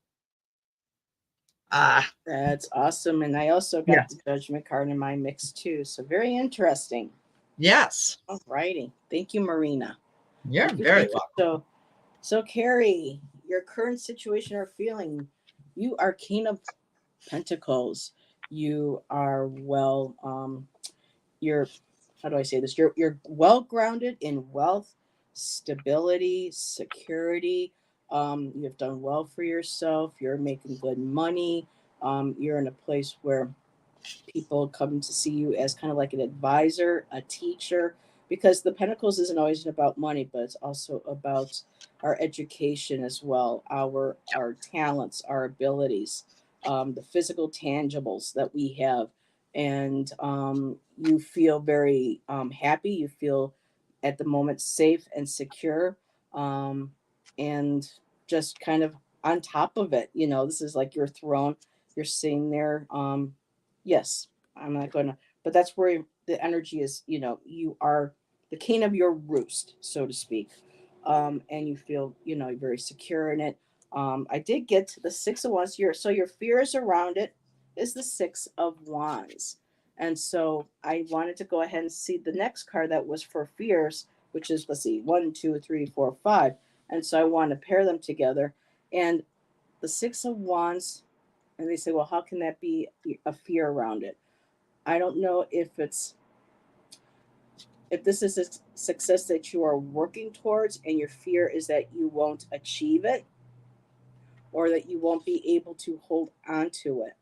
Ah, That's awesome. And I also got yes. the judgment card in my mix too. So very interesting. Yes. All righty. Thank you, Marina. You're Thank you. very Thank you. welcome. So Carrie, your current situation or feeling, you are King of Pentacles. You are you're, how do I say this? You're well grounded in wealth, stability, security. You have done well for yourself. You're making good money. You're in a place where people come to see you as kind of like an advisor, a teacher, because the Pentacles isn't always about money, but it's also about our education as well, our talents, our abilities, the physical tangibles that we have, and you feel very happy. You feel at the moment safe and secure, um, and just kind of on top of it. This is like your throne. You're sitting there. Yes, I'm not going to, but that's where the energy is. You are the king of your roost, so to speak. And you feel, very secure in it. I did get to the Six of Wands here. So your fears around it is the Six of Wands. And so I wanted to go ahead and see the next card that was for fears, which is, let's see, 1, 2, 3, 4, 5. And so I want to pair them together. And the Six of Wands, and they say, well, how can that be a fear around it? I don't know if this is a success that you are working towards and your fear is that you won't achieve it or that you won't be able to hold on to it.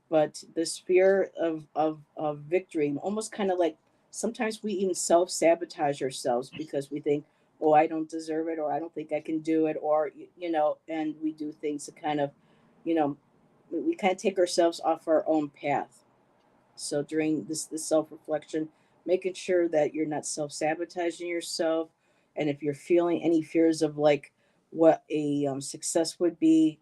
But this fear of victory, almost kind of like sometimes we even self-sabotage ourselves because we think, oh, I don't deserve it, or I don't think I can do it, or and we do things to kind of, you know we kind of take ourselves off our own path. So during this self reflection, making sure that you're not self sabotaging yourself, and if you're feeling any fears of like what a success would be,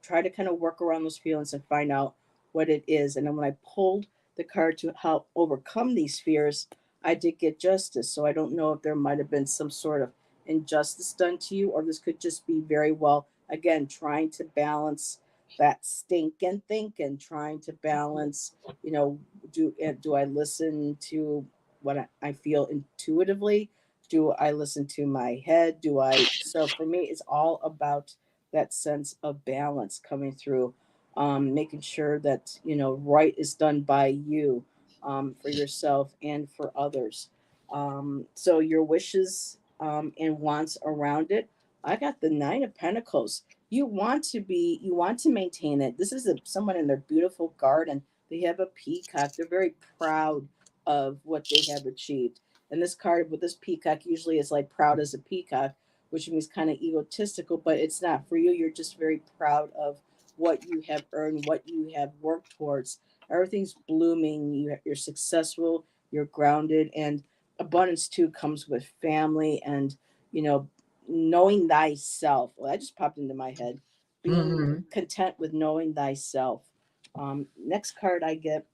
try to kind of work around those feelings and find out what it is. And then when I pulled the card to help overcome these fears, I did get justice. So I don't know if there might have been some sort of injustice done to you, or this could just be very well, again, trying to balance that stinking thinking, trying to balance, you know, do I listen to what I feel intuitively? Do I listen to my head? Do I? So for me, it's all about that sense of balance coming through, making sure that, you know, right is done by you, for yourself and for others. So your wishes, and wants around it. I got the Nine of Pentacles. You want to maintain it. This is someone in their beautiful garden. They have a peacock. They're very proud of what they have achieved. And this card with this peacock usually is like proud as a peacock, which means kind of egotistical, but it's not for you. You're just very proud of what you have earned, what you have worked towards. Everything's blooming. You're successful. You're grounded, and abundance too comes with family and, you know, knowing thyself. Well, that just popped into my head. Being Mhm. content with knowing thyself. Next card I get,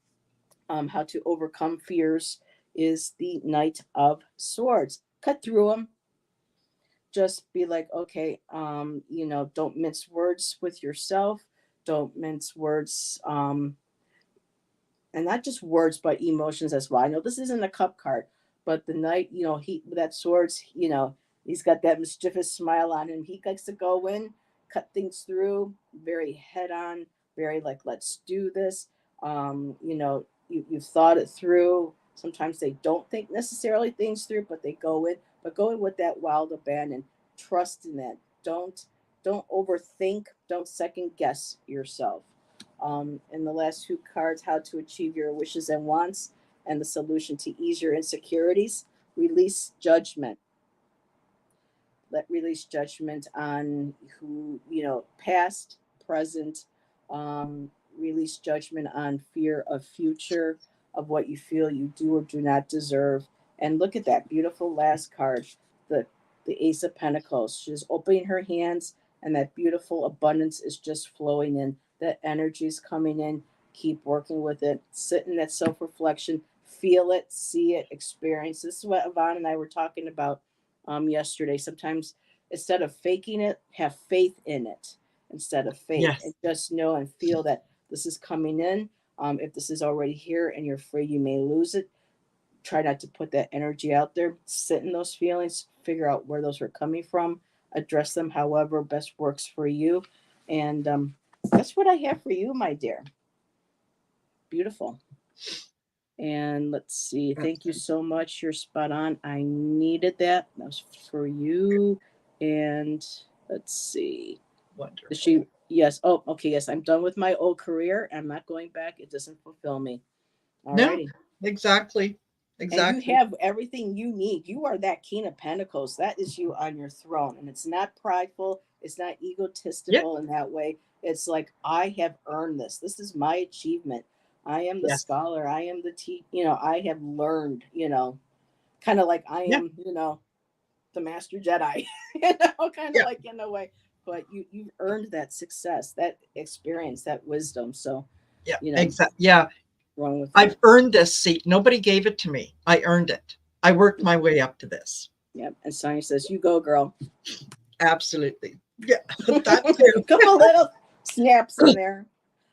how to overcome fears, is the Knight of Swords. Cut through them. Just be like, okay, you know, don't mince words with yourself. Don't mince words, and not just words, but emotions as well. I know this isn't a cup card, but the knight, you know, he with that swords, you know, he's got that mischievous smile on him. He likes to go in, cut things through, very head on, very like, let's do this. You know, you've thought it through. Sometimes they don't think necessarily things through, but they go in, but go in with that wild abandon. Trust in that. Don't overthink. Don't second guess yourself. And the last two cards, how to achieve your wishes and wants, and the solution to ease your insecurities. Release judgment. Let release judgment on who, you know, past, present. Release judgment on fear of future, of what you feel you do or do not deserve. And look at that beautiful last card, the the Ace of Pentacles. She's opening her hands, and that beautiful abundance is just flowing in. That energy is coming in. Keep working with it. Sit in that self reflection. Feel it, see it, experience. This is what Yvonne and I were talking about, yesterday. Sometimes instead of faking it, have faith in it instead of faith, and Yes. just know and feel that this is coming in. If this is already here and you're afraid you may lose it, try not to put that energy out there. Sit in those feelings, figure out where those are coming from, address them however best works for you. And that's what I have for you, my dear. Beautiful. And let's see. Thank you so much. You're spot on. I needed that. That was for you. And let's see. Does Wonderful. she? Yes. Oh, okay. Yes. I'm done with my old career. I'm not going back. It doesn't fulfill me. All No, righty. exactly. And you Exactly. have everything you need. You are that King of Pentacles. That is you on your throne. And it's not prideful. It's not Yep. egotistical in that way. It's like, I have earned this. This is my achievement. I am the Yes. scholar. I am the you know, I have learned, you know, kind of like I Yeah. am, you know, the master Jedi, you know, kind of Yeah. like in a way. But you've earned that success, that experience, that wisdom. So, Yeah. you know, Exactly. Yeah. wrong with I've that. earned this seat. Nobody gave it to me. I earned it. I worked my way up to this. Yep. And Sonya says, "You go, girl." Absolutely. Yeah. That too. Couple little snaps in there.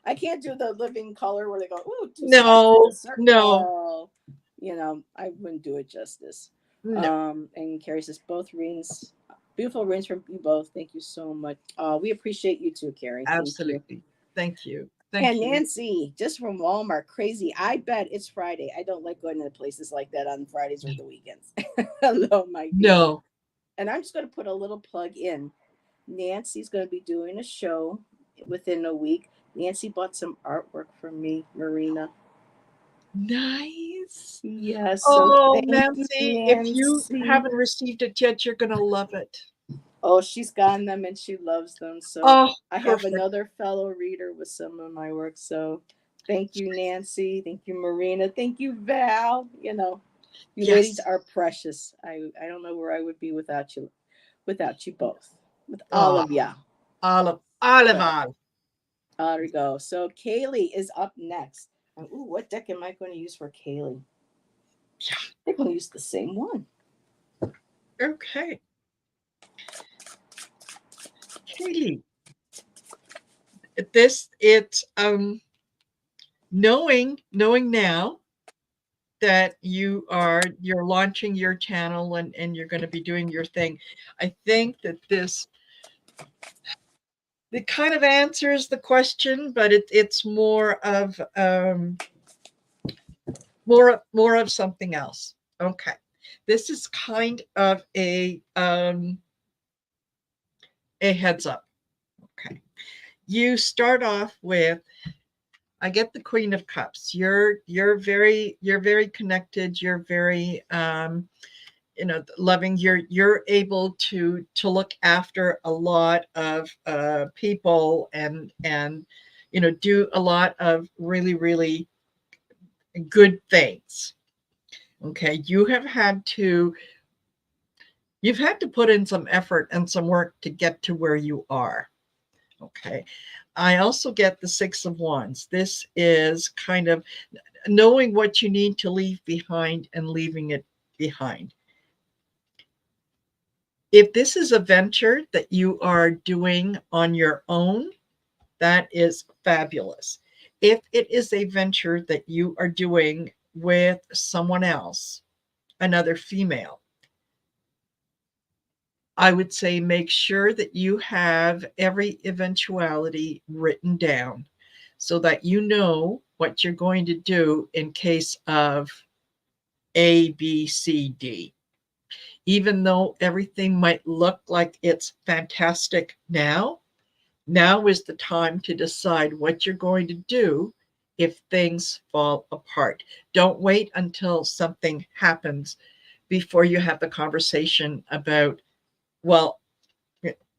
I can't do the living color where they go, ooh, two snaps in a No. No. circle. You know, I wouldn't do it justice. No. And Carrie says, both rings, beautiful rings from you both. Thank you so much. We appreciate you too, Carrie. Thank you. Absolutely. Thank you. And Thank you. Nancy, just from Walmart, crazy. I bet it's Friday. I don't like going to places like that on Fridays or the weekends. Hello, my dear. No. And I'm just going to put a little plug in. Nancy's going to be doing a show within a week. Nancy bought some artwork from me, Marina. Nice. Yes, so Oh, thank you, Nancy, if you Nancy. haven't received it yet, you're going to love it. Oh, she's gotten them and she loves them. So Oh, I have perfect. another fellow reader with some of my work. So thank you, Nancy. Thank you, Marina. Thank you, Val. You know, you ladies Yes. are precious. I don't know where I would be without you both, with all Oh, of ya. olive, olive, So olive. there we go. So Kaylee is up next. Ooh, what deck am I going to use for Kaylee? Yeah. They're going to use the same one. Okay. Kaylee, it's knowing now that you're launching your channel and you're going to be doing your thing. I think that it kind of answers the question, but it's more of more of something else. Okay. This is kind of a heads up. Okay. You start off with, I get the Queen of Cups. You're very connected. You're very loving. You're able to look after a lot of people and do a lot of really good things. Okay, you've had to put in some effort and some work to get to where you are. Okay. I also get the Six of Wands. This is kind of knowing what you need to leave behind and leaving it behind. If this is a venture that you are doing on your own, that is fabulous. If it is a venture that you are doing with someone else, another female, I would say make sure that you have every eventuality written down so that you know what you're going to do in case of A, B, C, D. Even though everything might look like it's fantastic now is the time to decide what you're going to do if things fall apart. Don't wait until something happens before you have the conversation about, well,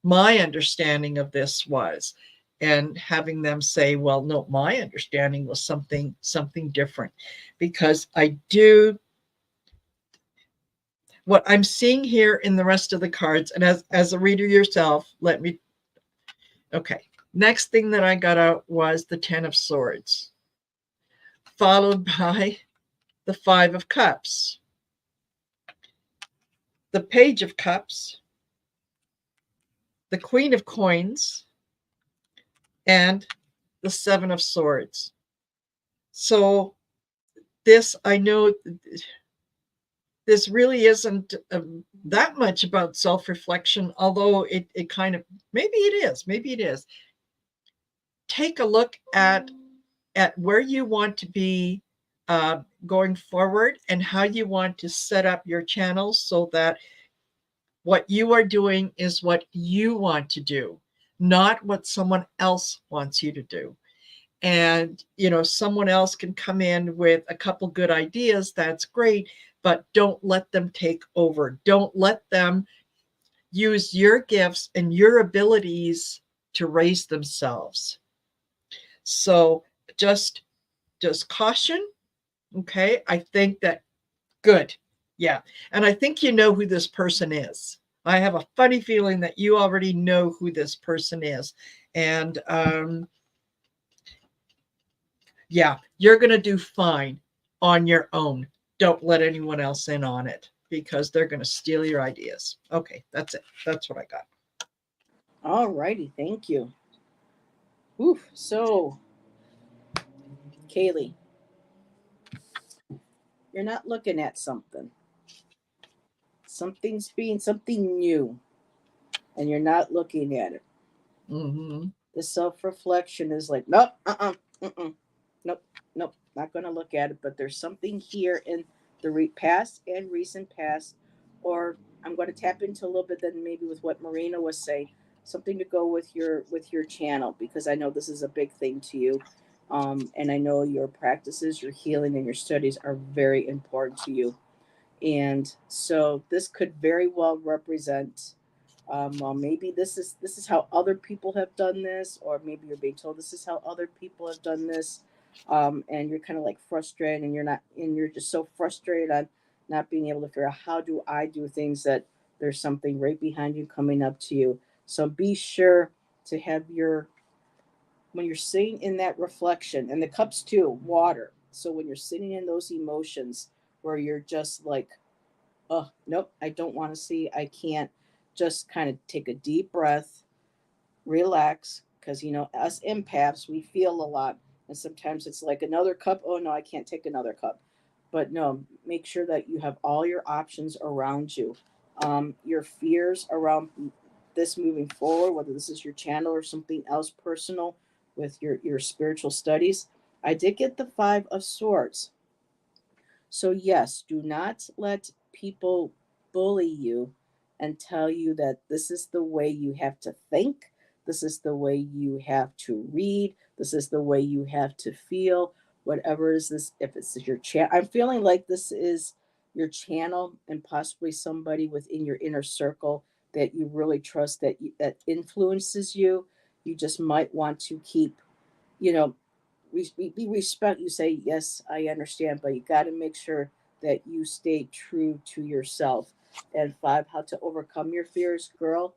my understanding of this was, and having them say, well, no, my understanding was something different. Because I do, what I'm seeing here in the rest of the cards, and as a reader yourself, okay, next thing that I got out was the Ten of Swords, followed by the Five of Cups, the Page of Cups, the Queen of Coins, and the Seven of Swords. So I know this really isn't that much about self-reflection, although it kind of, maybe it is. Take a look at where you want to be going forward and how you want to set up your channels so that what you are doing is what you want to do, not what someone else wants you to do. And someone else can come in with a couple good ideas, that's great, but don't let them take over. Don't let them use your gifts and your abilities to raise themselves. So just caution. Okay, I think that, good. Yeah, and I think you know who this person is. I have a funny feeling that you already know who this person is. And yeah, you're going to do fine on your own. Don't let anyone else in on it because they're going to steal your ideas. Okay, that's it. That's what I got. All righty, thank you. Oof. So, Kaylee, you're not looking at something. Something's being something new, and you're not looking at it. Mm-hmm. The self-reflection is like, nope, nope, nope, not going to look at it. But there's something here in the past and recent past, or I'm going to tap into a little bit then maybe with what Marina was saying, something to go with your channel, because I know this is a big thing to you, and I know your practices, your healing, and your studies are very important to you, and so this could very well represent, well, maybe this is how other people have done this, or maybe you're being told this is how other people have done this, and you're kind of like frustrated, and you're just so frustrated on not being able to figure out how do I do things, that there's something right behind you coming up to you. So be sure to have when you're sitting in that reflection, and the cups too, water. So when you're sitting in those emotions where you're just like, oh, nope, I don't want to see, I can't, just kind of take a deep breath, relax, because us empaths, we feel a lot, and sometimes it's like another cup, oh no, I can't take another cup. But no, make sure that you have all your options around you. Your fears around this moving forward, whether this is your channel or something else personal with your spiritual studies. I did get the 5 of Swords. So, yes, do not let people bully you and tell you that this is the way you have to think, this is the way you have to read, this is the way you have to feel, whatever is this. If it's your channel, I'm feeling like this is your channel and possibly somebody within your inner circle that you really trust, that influences you. You just might want to keep, you know, we respect you, say yes, I understand, but you got to make sure that you stay true to yourself. And 5, how to overcome your fears. Girl,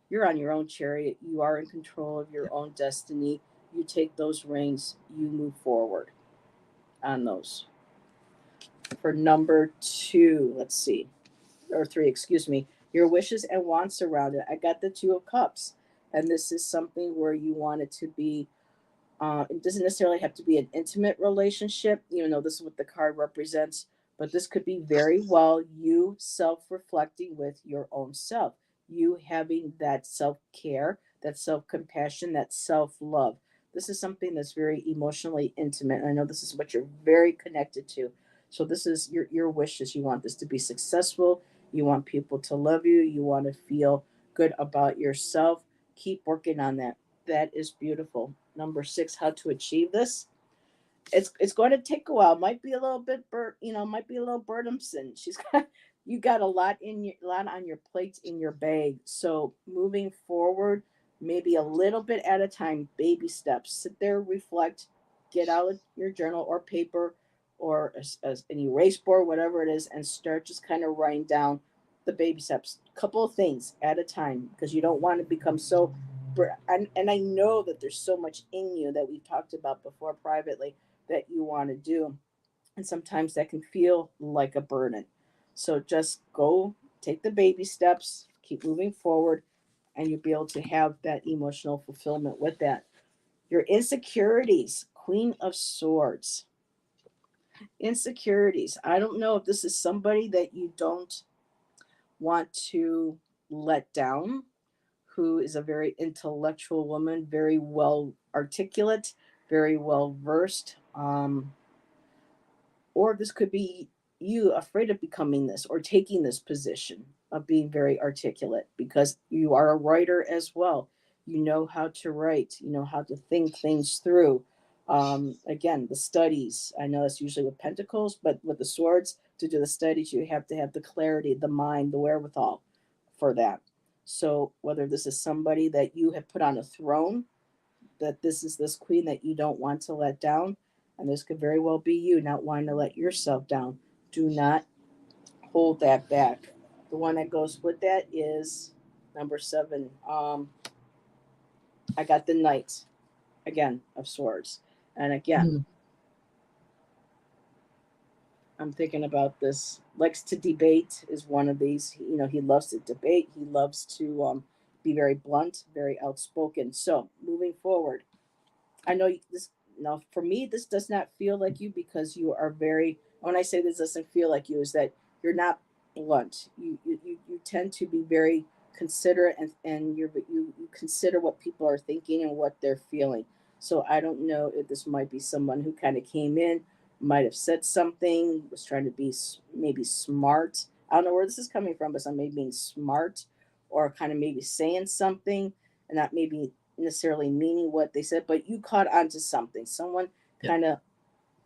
you're on your own chariot, you are in control of your Yeah. own destiny. You take those reins, you move forward on those. For number 2, let's see, or 3, excuse me, your wishes and wants around it. I got the 2 of Cups, and this is something where you want it to be. It doesn't necessarily have to be an intimate relationship, even though this is what the card represents, but this could be very well you self reflecting with your own self, you having that self care, that self compassion, that self love. This is something that's very emotionally intimate. I know this is what you're very connected to. So, this is your wishes. You want this to be successful. You want people to love you. You want to feel good about yourself. Keep working on that. That is beautiful. Number 6, how to achieve this. It's going to take a while. Might be a little bit might be a little burdensome. You got a lot on your plate in your bag. So moving forward, maybe a little bit at a time, baby steps. Sit there, reflect, get out your journal or paper or an erase board, whatever it is, and start just kind of writing down the baby steps. Couple of things at a time, because you don't want to become so. And I know that there's so much in you that we've talked about before privately that you want to do. And sometimes that can feel like a burden. So just go, take the baby steps, keep moving forward, and you'll be able to have that emotional fulfillment with that. Your insecurities, Queen of Swords. Insecurities. I don't know if this is somebody that you don't want to let down, who is a very intellectual woman, very well articulate, very well versed. Or this could be you afraid of becoming this or taking this position of being very articulate because you are a writer as well. You know how to write, you know how to think things through. Again, the studies, I know that's usually with pentacles, but with the swords, to do the studies, you have to have the clarity, the mind, the wherewithal for that. So, whether this is somebody that you have put on a throne, that this is this queen that you don't want to let down. And this could very well be you not wanting to let yourself down. Do not hold that back. The one that goes with that is number 7. I got the Knight again of Swords. And again, Mm. I'm thinking about this. Likes to debate is one of these. He loves to debate. He loves to be very blunt, very outspoken. So moving forward, I know this. Now, for me, this does not feel like you because you are very. When I say this doesn't feel like you, is that you're not blunt. You tend to be very considerate, and you consider what people are thinking and what they're feeling. So I don't know if this might be someone who kind of came in, might have said something, was trying to be maybe smart. I don't know where this is coming from, but some maybe being smart or kind of maybe saying something and not maybe necessarily meaning what they said, but you caught on to something. Someone Yeah. kind of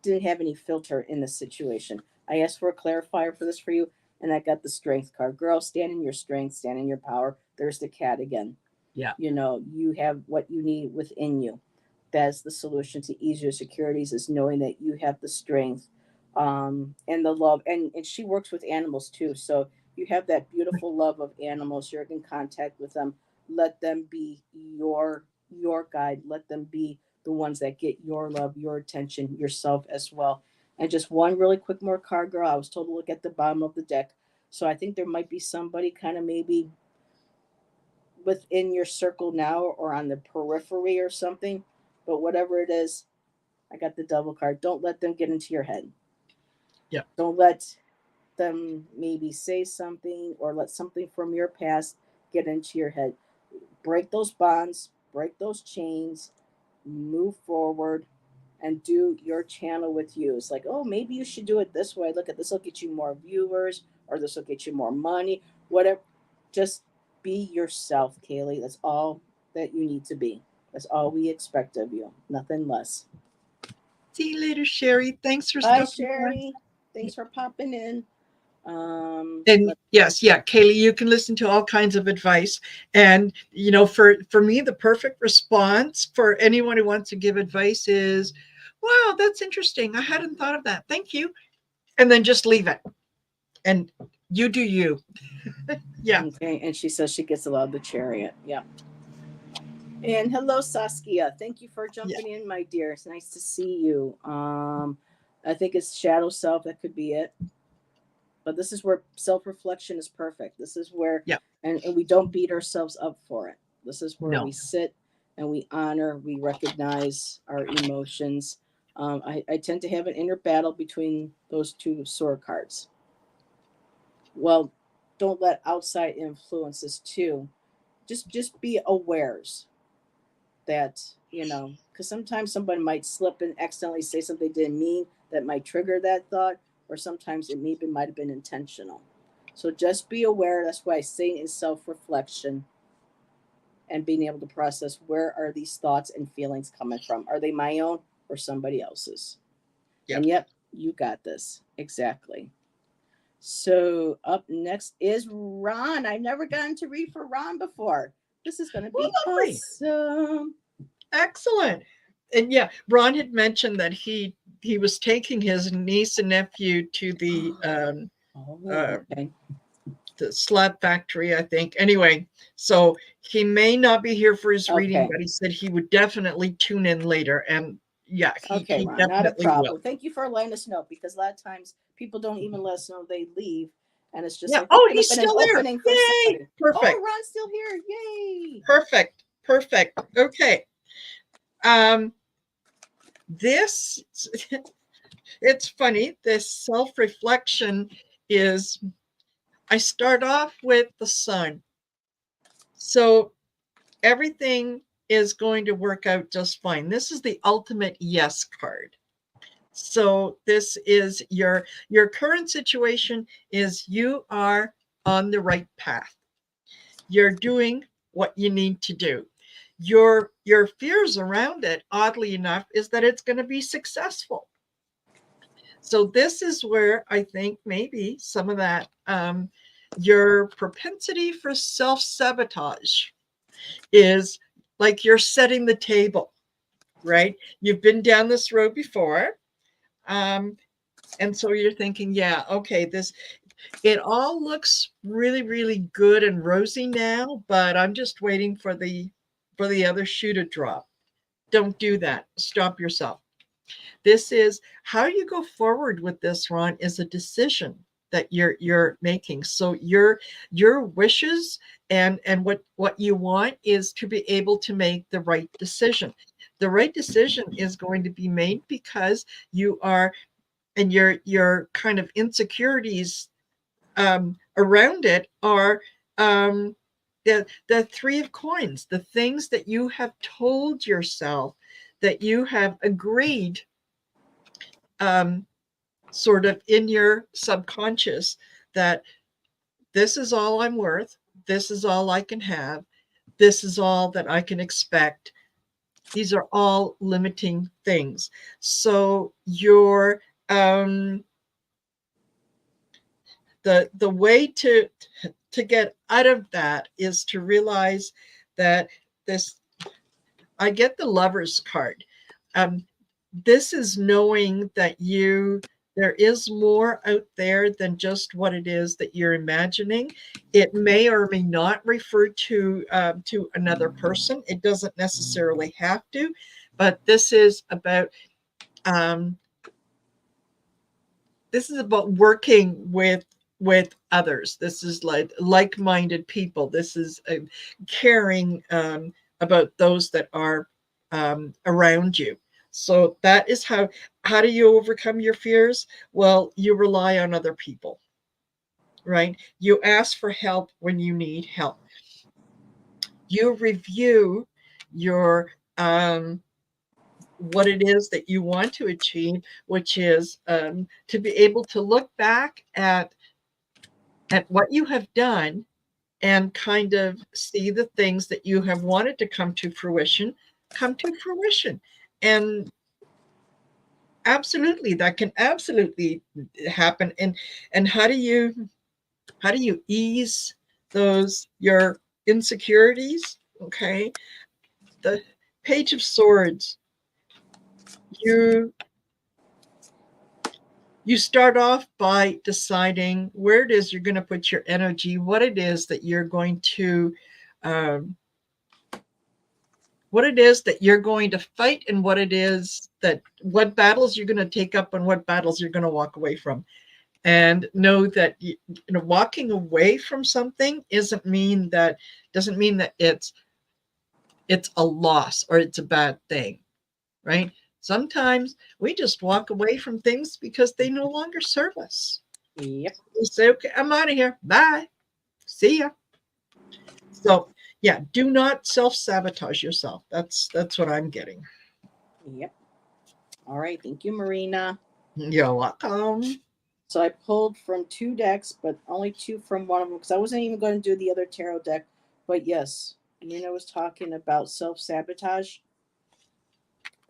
didn't have any filter in the situation. I asked for a clarifier for this for you, and I got the Strength card. Girl, stand in your strength, stand in your power. There's the cat again. Yeah. You have what you need within you. That's the solution to ease your securities, is knowing that you have the strength, and the love. And she works with animals too. So you have that beautiful love of animals. You're in contact with them. Let them be your your guide. Let them be the ones that get your love, your attention, yourself as well. And just one really quick more card, girl. I was told to look at the bottom of the deck. So I think there might be somebody kind of maybe within your circle now or on the periphery or something. But whatever it is, I got the double card. Don't let them get into your head. Yeah. Don't let them maybe say something or let something from your past get into your head. Break those bonds, break those chains, move forward, and do your channel with you. It's like, oh, maybe you should do it this way. Look at this, will get you more viewers, or this will get you more money, whatever. Just be yourself, Kaylee. That's all that you need to be. That's all we expect of you, nothing less. See you later, Sherry. Thanks for Hi, stopping by. Sherry. Thanks for popping in. And yes, yeah, Kaylee, you can listen to all kinds of advice. And, for me, the perfect response for anyone who wants to give advice is, wow, that's interesting. I hadn't thought of that. Thank you. And then just leave it. And you do you. Yeah. Okay. And she says she gets allowed the chariot. Yeah. And hello, Saskia. Thank you for jumping in, my dear. It's nice to see you. I think it's shadow self. That could be it. But this is where self-reflection is perfect. This is where, and we don't beat ourselves up for it. This is where we sit and we honor, we recognize our emotions. I tend to have an inner battle between those two sword cards. Well, don't let outside influences too. Just be awares that, because sometimes somebody might slip and accidentally say something they didn't mean that might trigger that thought, or sometimes it maybe might have been intentional. So just be aware. That's why I say in self-reflection and being able to process, where are these thoughts and feelings coming from? Are they my own or somebody else's? Yep. And yep, you got this. Exactly. So up next is Ron. I've never gotten to read for Ron before. This is going to be awesome. Excellent. And yeah, Ron had mentioned that he was taking his niece and nephew to the the slab factory, I think. Anyway, so he may not be here for his reading, but he said he would definitely tune in later. And yeah, he Ron, definitely not a problem. will. Thank you for letting us know, because a lot of times people don't even let us know they leave, and it's just like, oh, he's still there. Yay! Perfect. Oh, Ron's still here. Yay! Perfect. Okay. This it's funny. This self-reflection is, I start off with the sun. So everything is going to work out just fine. This is the ultimate yes card. So this is your current situation is you are on the right path. You're doing what you need to do. Your fears around it, oddly enough, is that it's going to be successful. So this is where I think maybe some of that, your propensity for self-sabotage is like you're setting the table, right? You've been down this road before. And so you're thinking, yeah, okay, it all looks really, really good and rosy now, but I'm just waiting for the other shoe to drop. Don't do that. Stop yourself. This is how you go forward with this, Ron, is a decision that you're making. So your wishes and what you want is to be able to make the right decision. The right decision is going to be made because you are, and your kind of insecurities around it are the three of coins, the things that you have told yourself, that you have agreed sort of in your subconscious, that this is all I'm worth, this is all I can have, this is all that I can expect. These are all limiting things. So your the way to get out of that is to realize that I get the Lover's card. This is knowing that you There is more out there than just what it is that you're imagining. It may or may not refer to another person. It doesn't necessarily have to, but um, this is about working with others. This is like-minded people. This is caring about those that are around you. So that is how do you overcome your fears? Well, you rely on other people, right? You ask for help when you need help. You review your what it is that you want to achieve, which is to be able to look back at what you have done and kind of see the things that you have wanted to come to fruition come to fruition. And absolutely, that can absolutely happen. And how do you ease those your insecurities? Okay, the Page of Swords. You start off by deciding where it is you're going to put your energy, what it is that you're going to um, fight, and what battles you're going to take up and what battles you're going to walk away from. And know that walking away from something doesn't mean that it's a loss or it's a bad thing, right? Sometimes we just walk away from things because they no longer serve us. Yep. We say, okay, I'm out of here. Bye. See ya. So yeah, do not self-sabotage yourself. That's what I'm getting. Yep. All right. Thank you, Marina. You're welcome. So I pulled from two decks, but only two from one of them because I wasn't even going to do the other tarot deck. But yes, Marina was talking about self sabotage.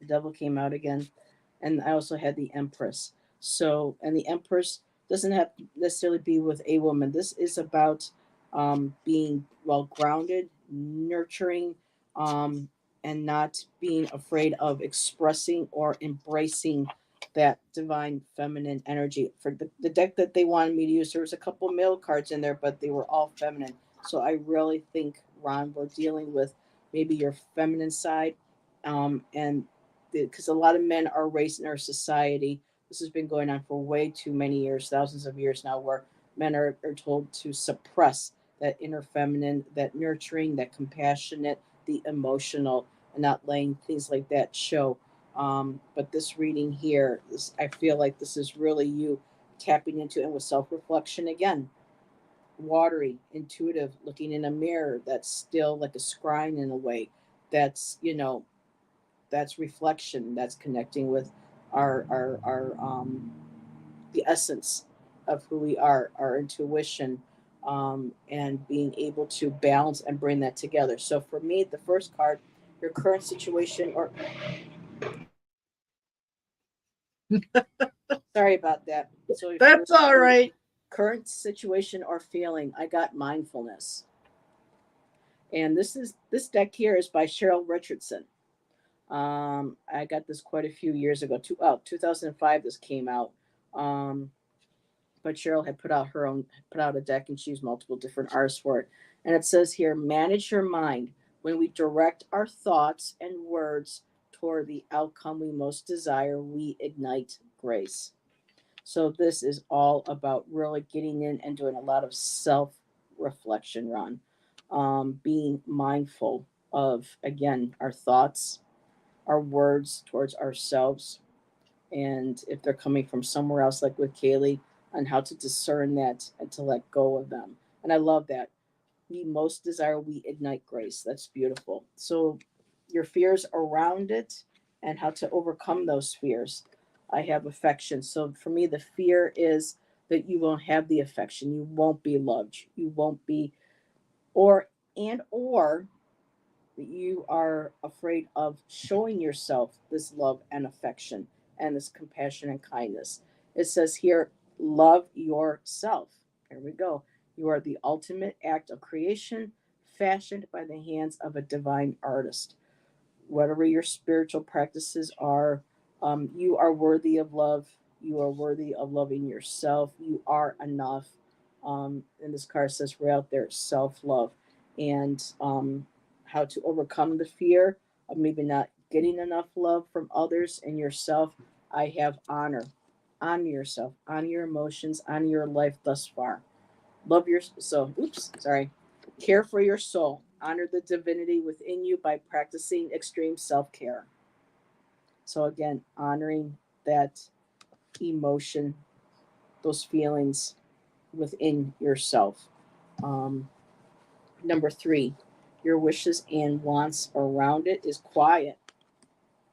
The devil came out again. And I also had the Empress. So, and the Empress doesn't have to necessarily be with a woman. This is about being well grounded, nurturing, um, and not being afraid of expressing or embracing that divine feminine energy. For the deck that they wanted me to use, there was a couple male cards in there, but they were all feminine. So I really think, Ron, we're dealing with maybe your feminine side, and because a lot of men are raised in our society. This has been going on for way too many years, thousands of years now, where men are told to suppress that inner feminine, that nurturing, that compassionate, the emotional, and not letting things like that show. But this reading here, I feel like this is really you tapping into and with self reflection again. Watery, intuitive, looking in a mirror that's still like a scrying in a way. That's reflection, that's connecting with our the essence of who we are, our intuition, and being able to balance and bring that together. So for me, the first card, your current situation, or sorry about that. So if your That's all right. current situation or feeling, I got mindfulness. And this deck here is by Cheryl Richardson. I got this quite a few years ago. 2005 this came out. Um, but Cheryl had put out a deck, and she used multiple different artists for it. And it says here, manage your mind. When we direct our thoughts and words toward the outcome we most desire, we ignite grace. So this is all about really getting in and doing a lot of self reflection, Ron. Being mindful of, again, our thoughts, our words towards ourselves, and if they're coming from somewhere else, like with Kaylee, on how to discern that and to let go of them. And I love that. We most desire, we ignite grace. That's beautiful. So, your fears around it and how to overcome those fears. I have affection. So, for me, the fear is that you won't have the affection. You won't be loved. You won't be, or you are afraid of showing yourself this love and affection and this compassion and kindness. It says here, love yourself. Here we go. You are the ultimate act of creation, fashioned by the hands of a divine artist. Whatever your spiritual practices are, you are worthy of love. You are worthy of loving yourself. You are enough. And this card says right out there, self-love. And how to overcome the fear of maybe not getting enough love from others and yourself. I have honor. Honor yourself, honor your emotions, honor your life thus far. Love your so oops, sorry. Care for your soul. Honor the divinity within you by practicing extreme self-care. So again, honoring that emotion, those feelings within yourself. Um, Number three, your wishes and wants around it is quiet.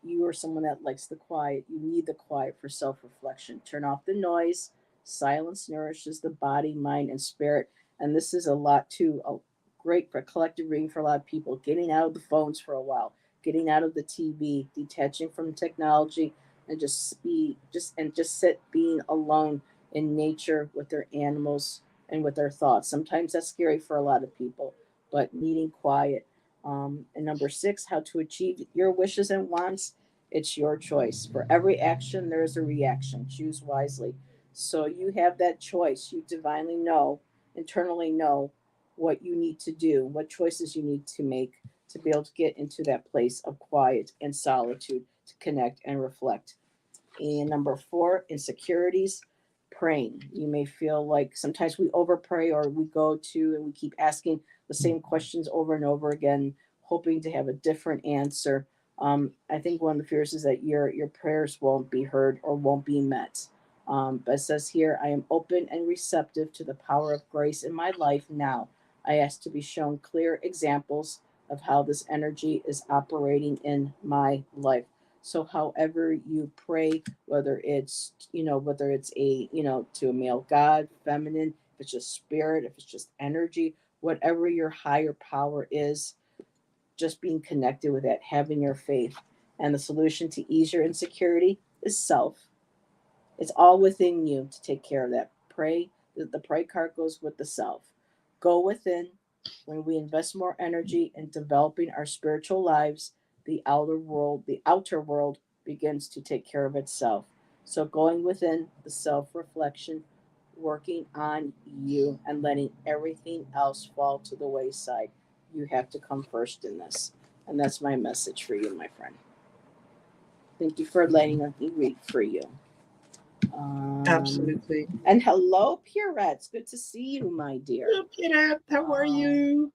You are someone that likes the quiet. You need the quiet for self reflection. Turn off the noise. Silence nourishes the body, mind, and spirit. And this is a lot too. Great for collective reading for a lot of people. Getting out of the phones for a while, getting out of the TV, detaching from technology, and just sit being alone in nature with their animals and with their thoughts. Sometimes that's scary for a lot of people, but needing quiet. And number six, how to achieve your wishes and wants. It's your choice. For every action, there is a reaction. Choose wisely. So you have that choice. You divinely know, internally know what you need to do, what choices you need to make to be able to get into that place of quiet and solitude to connect and reflect. And number four, insecurities, praying. You may feel like sometimes we over pray or we go to and we keep asking the same questions over and over again, hoping to have a different answer. I think one of the fears is that your prayers won't be heard or won't be met. But it says here, I am open and receptive to the power of grace in my life now. I ask to be shown clear examples of how this energy is operating in my life. So however you pray, whether it's to a male god, feminine, if it's just spirit, if it's just energy, whatever your higher power is, just being connected with that, having your faith. And the solution to ease your insecurity is self. It's all within you to take care of that. Pray. The pray card goes with the self. Go within. When we invest more energy in developing our spiritual lives, the outer world begins to take care of itself. So going within, the self-reflection, working on you and letting everything else fall to the wayside. You have to come first in this. And that's my message for you, my friend. Thank you for letting me read for you. Um, Absolutely. and hello, Purette. It's good to see you, my dear. Hello, Peter. How are you?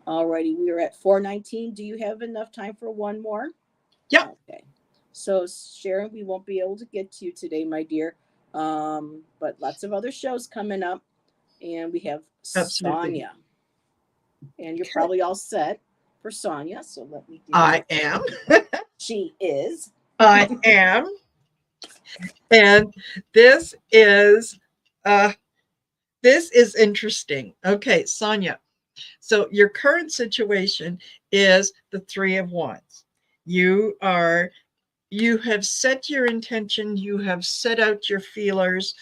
Alrighty, we are at 4:19. Do you have enough time for one more? Yep. Okay. So Sharon, we won't be able to get to you today, my dear. But lots of other shows coming up, and we have Absolutely. Sonia, and you're Okay. probably all set for Sonia. So let me do. I am. She is. I am. And this is uh this is interesting. Okay, Sonia. So your current situation is the 3 of Wands. You are you have set your intention, you have set out your feelers,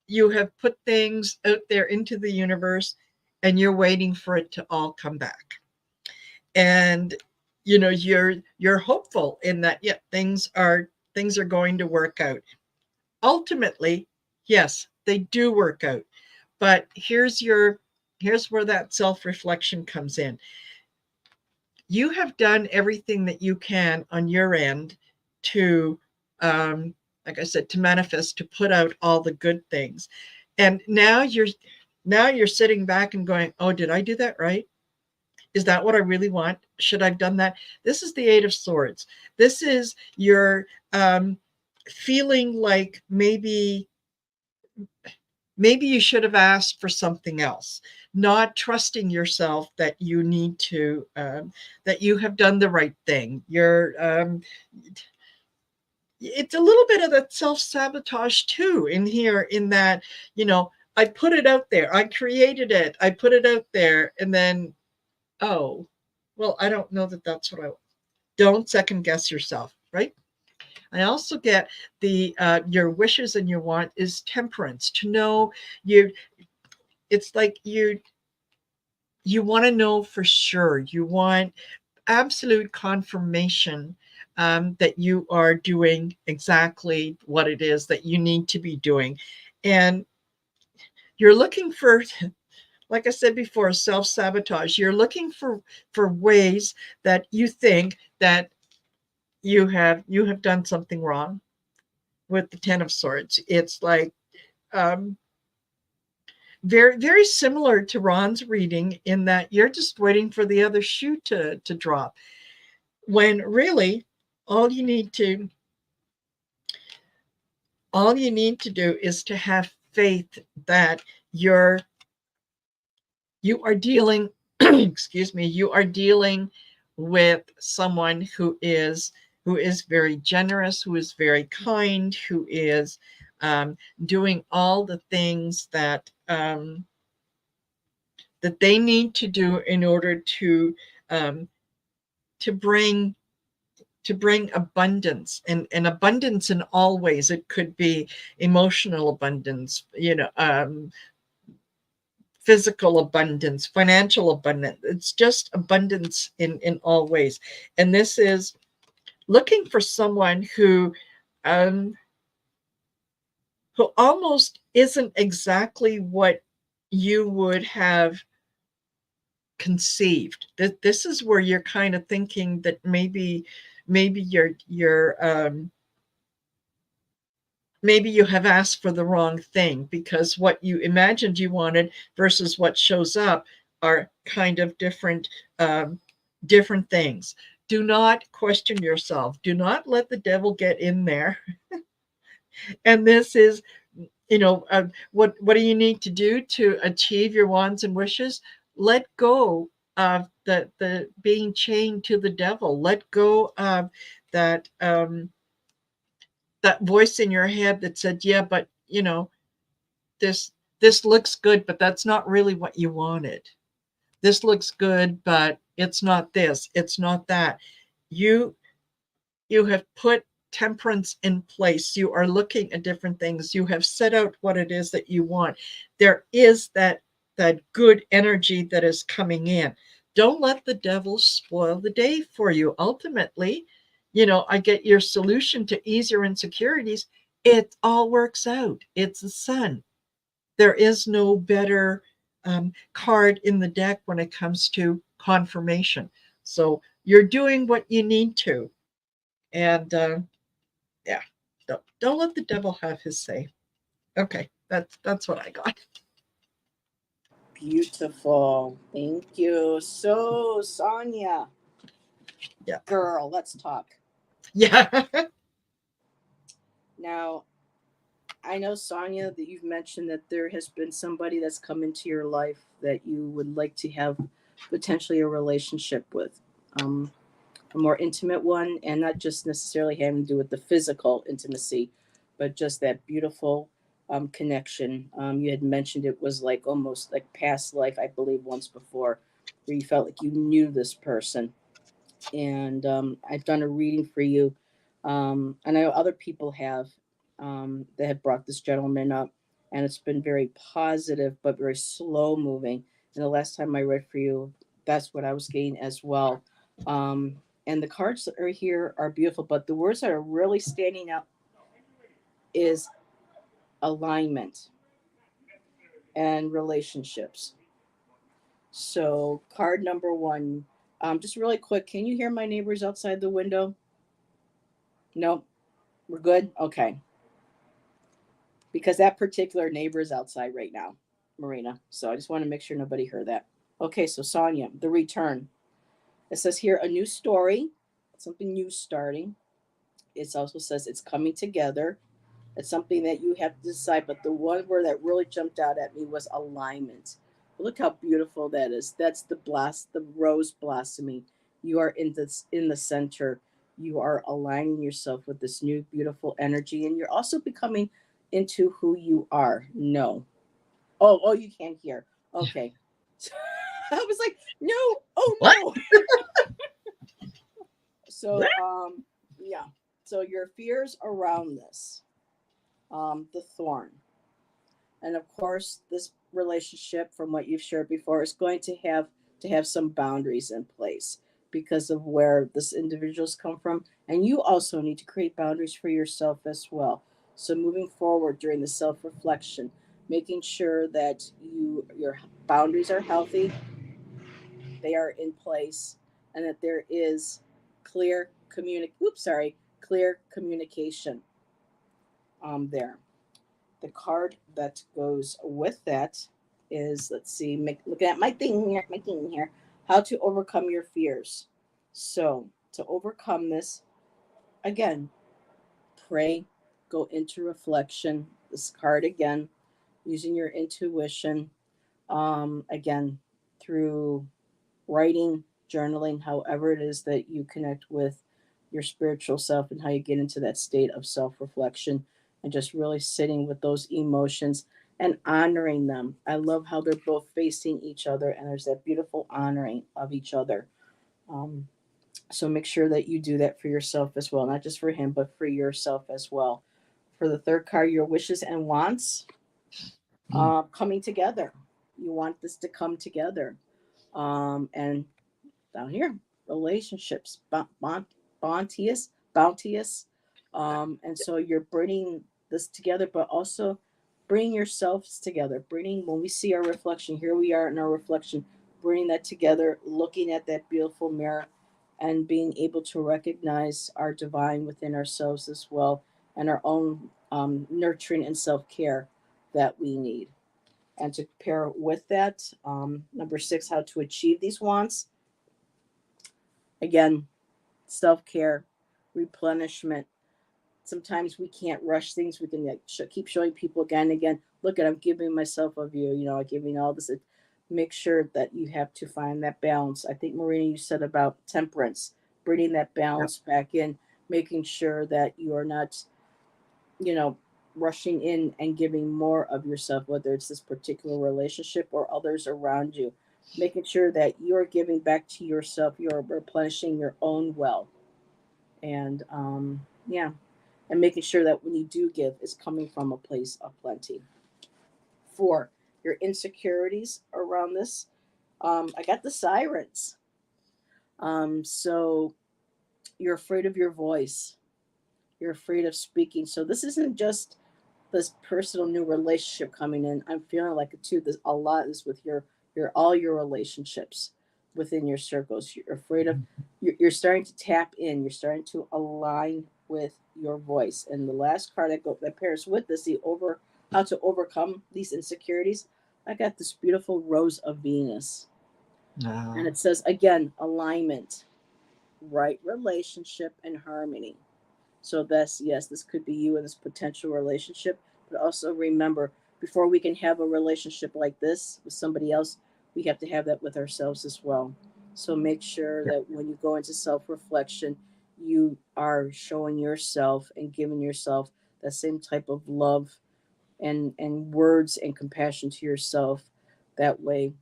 you have put things out there into the universe, and you're waiting for it to all come back. And you're hopeful in that, yeah, things are going to work out. Ultimately, yes, they do work out. But here's where that self-reflection comes in. You have done everything that you can on your end to, like I said, to manifest, to put out all the good things. And now you're sitting back and going, oh, did I do that right? Is that what I really want? Should I've done that? This is the Eight of Swords. This is your feeling like maybe you should have asked for something else, not trusting yourself that you need to that you have done the right thing. It's a little bit of that self-sabotage too in here, in that, I put it out there, I created it, I put it out there, and then, oh, well, I don't know that that's what I want. Don't second guess yourself, right? I also get the your wishes and your want is temperance. To know you, it's like you want to know for sure. You want absolute confirmation that you are doing exactly what it is that you need to be doing. And you're looking for, like I said before, self-sabotage. You're looking for ways that you think that you have done something wrong with the Ten of Swords. It's like um, very, very similar to Ron's reading in that you're just waiting for the other shoe to drop. When really all you need to do is to have faith that you're you are dealing excuse me, you are dealing with someone who is very generous, who is very kind, who is doing all the things that they need to do in order um, to bring abundance, and abundance in all ways. It could be emotional abundance, physical abundance, financial abundance. It's just abundance in all ways. And this is looking for someone um, who almost isn't exactly what you would have conceived. That this is where you're kind of thinking that maybe maybe you have asked for the wrong thing, because what you imagined you wanted versus what shows up are kind of different things. Do not question yourself. Do not let the devil get in there. And this is, what do you need to do to achieve your wants and wishes? Let go of the being chained to the devil. Let go of that that voice in your head that said, yeah, but this this looks good, but that's not really what you wanted. This looks good, but it's not this, it's not that. You you have put temperance in place. You are looking at different things. You have set out what it is that you want. There is that good energy that is coming in. Don't let the devil spoil the day for you. Ultimately, I get your solution to ease your insecurities. It all works out. It's the sun. There is no better card in the deck when it comes to confirmation. So you're doing what you need to. And yeah, don't let the devil have his say. Okay, that's what I got. Beautiful. Thank you. So, Sonia, Yeah. girl, let's talk. Yeah. Now, I know, Sonia, that you've mentioned that there has been somebody that's come into your life that you would like to have potentially a relationship with, a more intimate one, and not just necessarily having to do with the physical intimacy, but just that beautiful connection. You had mentioned it was like almost like past life, I believe, once before, where you felt like you knew this person. And I've done a reading for you, and I know other people have, that have brought this gentleman up, and it's been very positive but very slow moving. And the last time I read for you, that's what I was getting as well. Um, and the cards that are here are beautiful, but the words that are really standing out is alignment and relationships. So, card number one, just really quick, can you hear my neighbors outside the window? No, we're good? Okay. Because that particular neighbor is outside right now, Marina. So I just want to make sure nobody heard that. Okay, so Sonia, the return. It says here a new story, something new starting. It also says it's coming together. It's something that you have to decide. But the one word that really jumped out at me was alignment. Look how beautiful that is. That's the rose blossoming. You are in the center. You are aligning yourself with this new beautiful energy, and you're also becoming into who you are. No. Oh, you can't hear. Okay. I was like, no, oh What? no. So yeah. So your fears around this, the thorn. And of course, this relationship, from what you've shared before, is going to have some boundaries in place. because of where this individual's come from. And you also need to create boundaries for yourself as well. So moving forward during the self-reflection, making sure that your boundaries are healthy, they are in place, and that there is clear communication there. The card that goes with that is, let's see, looking at my thing here, how to overcome your fears. So to overcome this, again, pray, go into reflection. This card again, using your intuition, again, through writing, journaling, however it is that you connect with your spiritual self and how you get into that state of self reflection and just really sitting with those emotions and honoring them. I love how they're both facing each other and there's that beautiful honoring of each other. Um, so make sure that you do that for yourself as well, not just for him, but for yourself as well. For the third card, your wishes and wants coming together. You want this to come together. And down here, relationships, bounteous. And so you're bringing this together, but also bringing yourselves together. Bringing, when we see our reflection, here we are in our reflection, bringing that together, looking at that beautiful mirror, and being able to recognize our divine within ourselves as well, and our own nurturing and self care that we need. And to pair with that, number 6, how to achieve these wants. Again, self care, replenishment. Sometimes we can't rush things. We can keep showing people again and again. Look at, I'm giving myself of you. I'm giving all this. Make sure that you have to find that balance. I think Marina, you said about temperance, bringing that Yep. balance back in, making sure that you are not, you know, rushing in and giving more of yourself, whether it's this particular relationship or others around you. Making sure that you're giving back to yourself, you're replenishing your own well. And yeah, and making sure that when you do give, it's coming from a place of plenty. 4, your insecurities around this. I got the sirens. So you're afraid of your voice. You're afraid of speaking. So this isn't just this personal new relationship coming in. I'm feeling like it too. There's a lot is with your all your relationships within your circles. You're afraid of. You're starting to tap in. You're starting to align with your voice. And the last card that pairs with this, the over how to overcome these insecurities. I got this beautiful Rose of Venus, and Ah, it says again alignment, right relationship, and harmony. So that's, yes, this could be you in this potential relationship, but also remember, before we can have a relationship like this with somebody else, we have to have that with ourselves as well. So make sure yeah. that when you go into self-reflection, you are showing yourself and giving yourself that same type of love and words and compassion to yourself. That way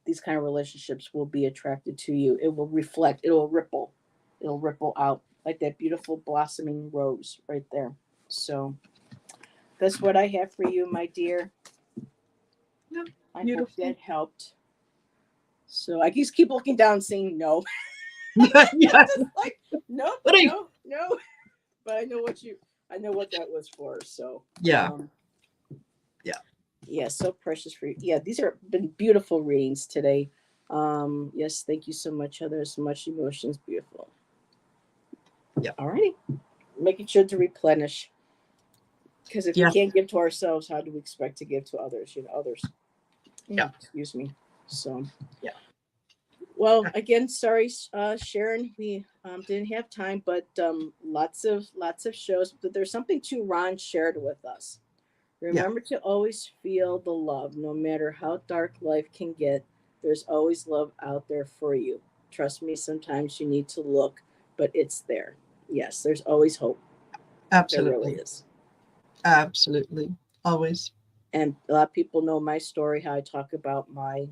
these kind of relationships will be attracted to you. It will reflect, it'll ripple out like that beautiful blossoming rose right there. So that's what I have for you, my dear. Yeah, I hope beautiful. that helped. So I just keep looking down saying no. Yeah. Just like, nope, What are you? no, no. But I know what that was for. So Yeah. Yeah. yeah, so precious for you. Yeah, these are been beautiful readings today. Yes, thank you so much, Heather. So much emotions, beautiful. Yeah. All righty. Making sure to replenish. Because if we Yeah. can't give to ourselves, how do we expect to give to others? Others. Yeah. Excuse me. So, Yeah. well, again, sorry, Sharon, we didn't have time, but lots of shows. But there's something too Ron shared with us. Yeah. Remember to always feel the love, no matter how dark life can get. There's always love out there for you. Trust me, sometimes you need to look, but it's there. Yes, there's always hope. There really Absolutely. is. Absolutely. Always. And a lot of people know my story, how I talk about my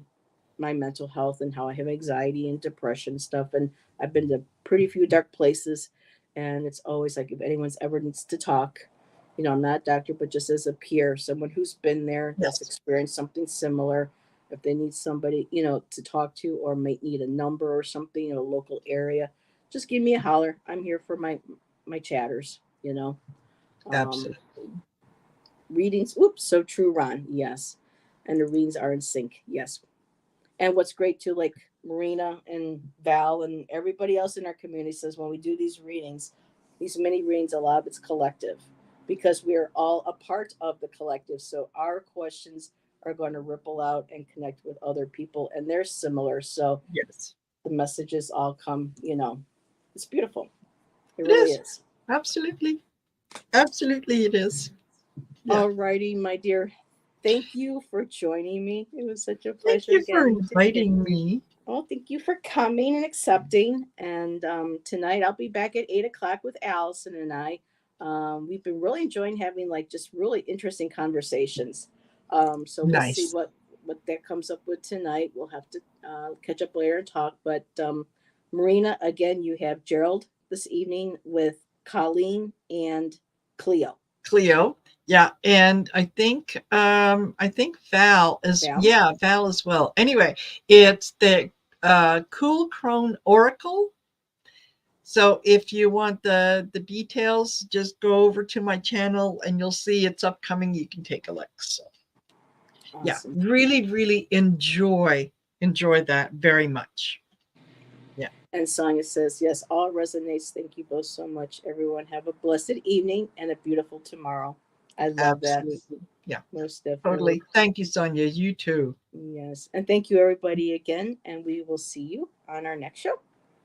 mental health and how I have anxiety and depression stuff. And I've been to pretty few dark places. And it's always like if anyone's ever needs to talk, I'm not a doctor, but just as a peer, someone who's been there, that's Yes. experienced something similar. If they need somebody, you know, to talk to, or might need a number or something in a local area, just give me a holler. I'm here for my chatters, you know. Um, Absolutely. readings, oops, so true, Ron. Yes. And the readings are in sync. Yes. And what's great too, like Marina and Val and everybody else in our community says, when we do these readings, these mini readings, a lot of it's collective because we're all a part of the collective. So our questions are going to ripple out and connect with other people, and they're similar. So Yes, the messages all come, you know, it's beautiful. It it really is. is. Absolutely. Absolutely, it is. Yeah. All righty, my dear. Thank you for joining me. It was such a Thank pleasure you for getting to hear. inviting me. Well, thank you for coming and accepting. And tonight I'll be back at 8 o'clock with Allison and I. We've been really enjoying having like just really interesting conversations. So we'll see Nice. what that comes up with tonight. We'll have to catch up later and talk. But Marina, again, you have Gerald this evening with Colleen and Cleo. Cleo. Yeah. And I think Val is, Val. yeah, Val as well. Anyway, it's the Cool Crone Oracle. So if you want the details, just go over to my channel and you'll see it's upcoming. You can take a look. So yeah, Awesome. really, really enjoy that very much. Yeah, And Sonia says, yes, all resonates. Thank you both so much. Everyone have a blessed evening and a beautiful tomorrow. I love that. absolutely. Yeah, Most definitely. totally. Thank you, Sonia. You too. Yes. And thank you, everybody, again. And we will see you on our next show.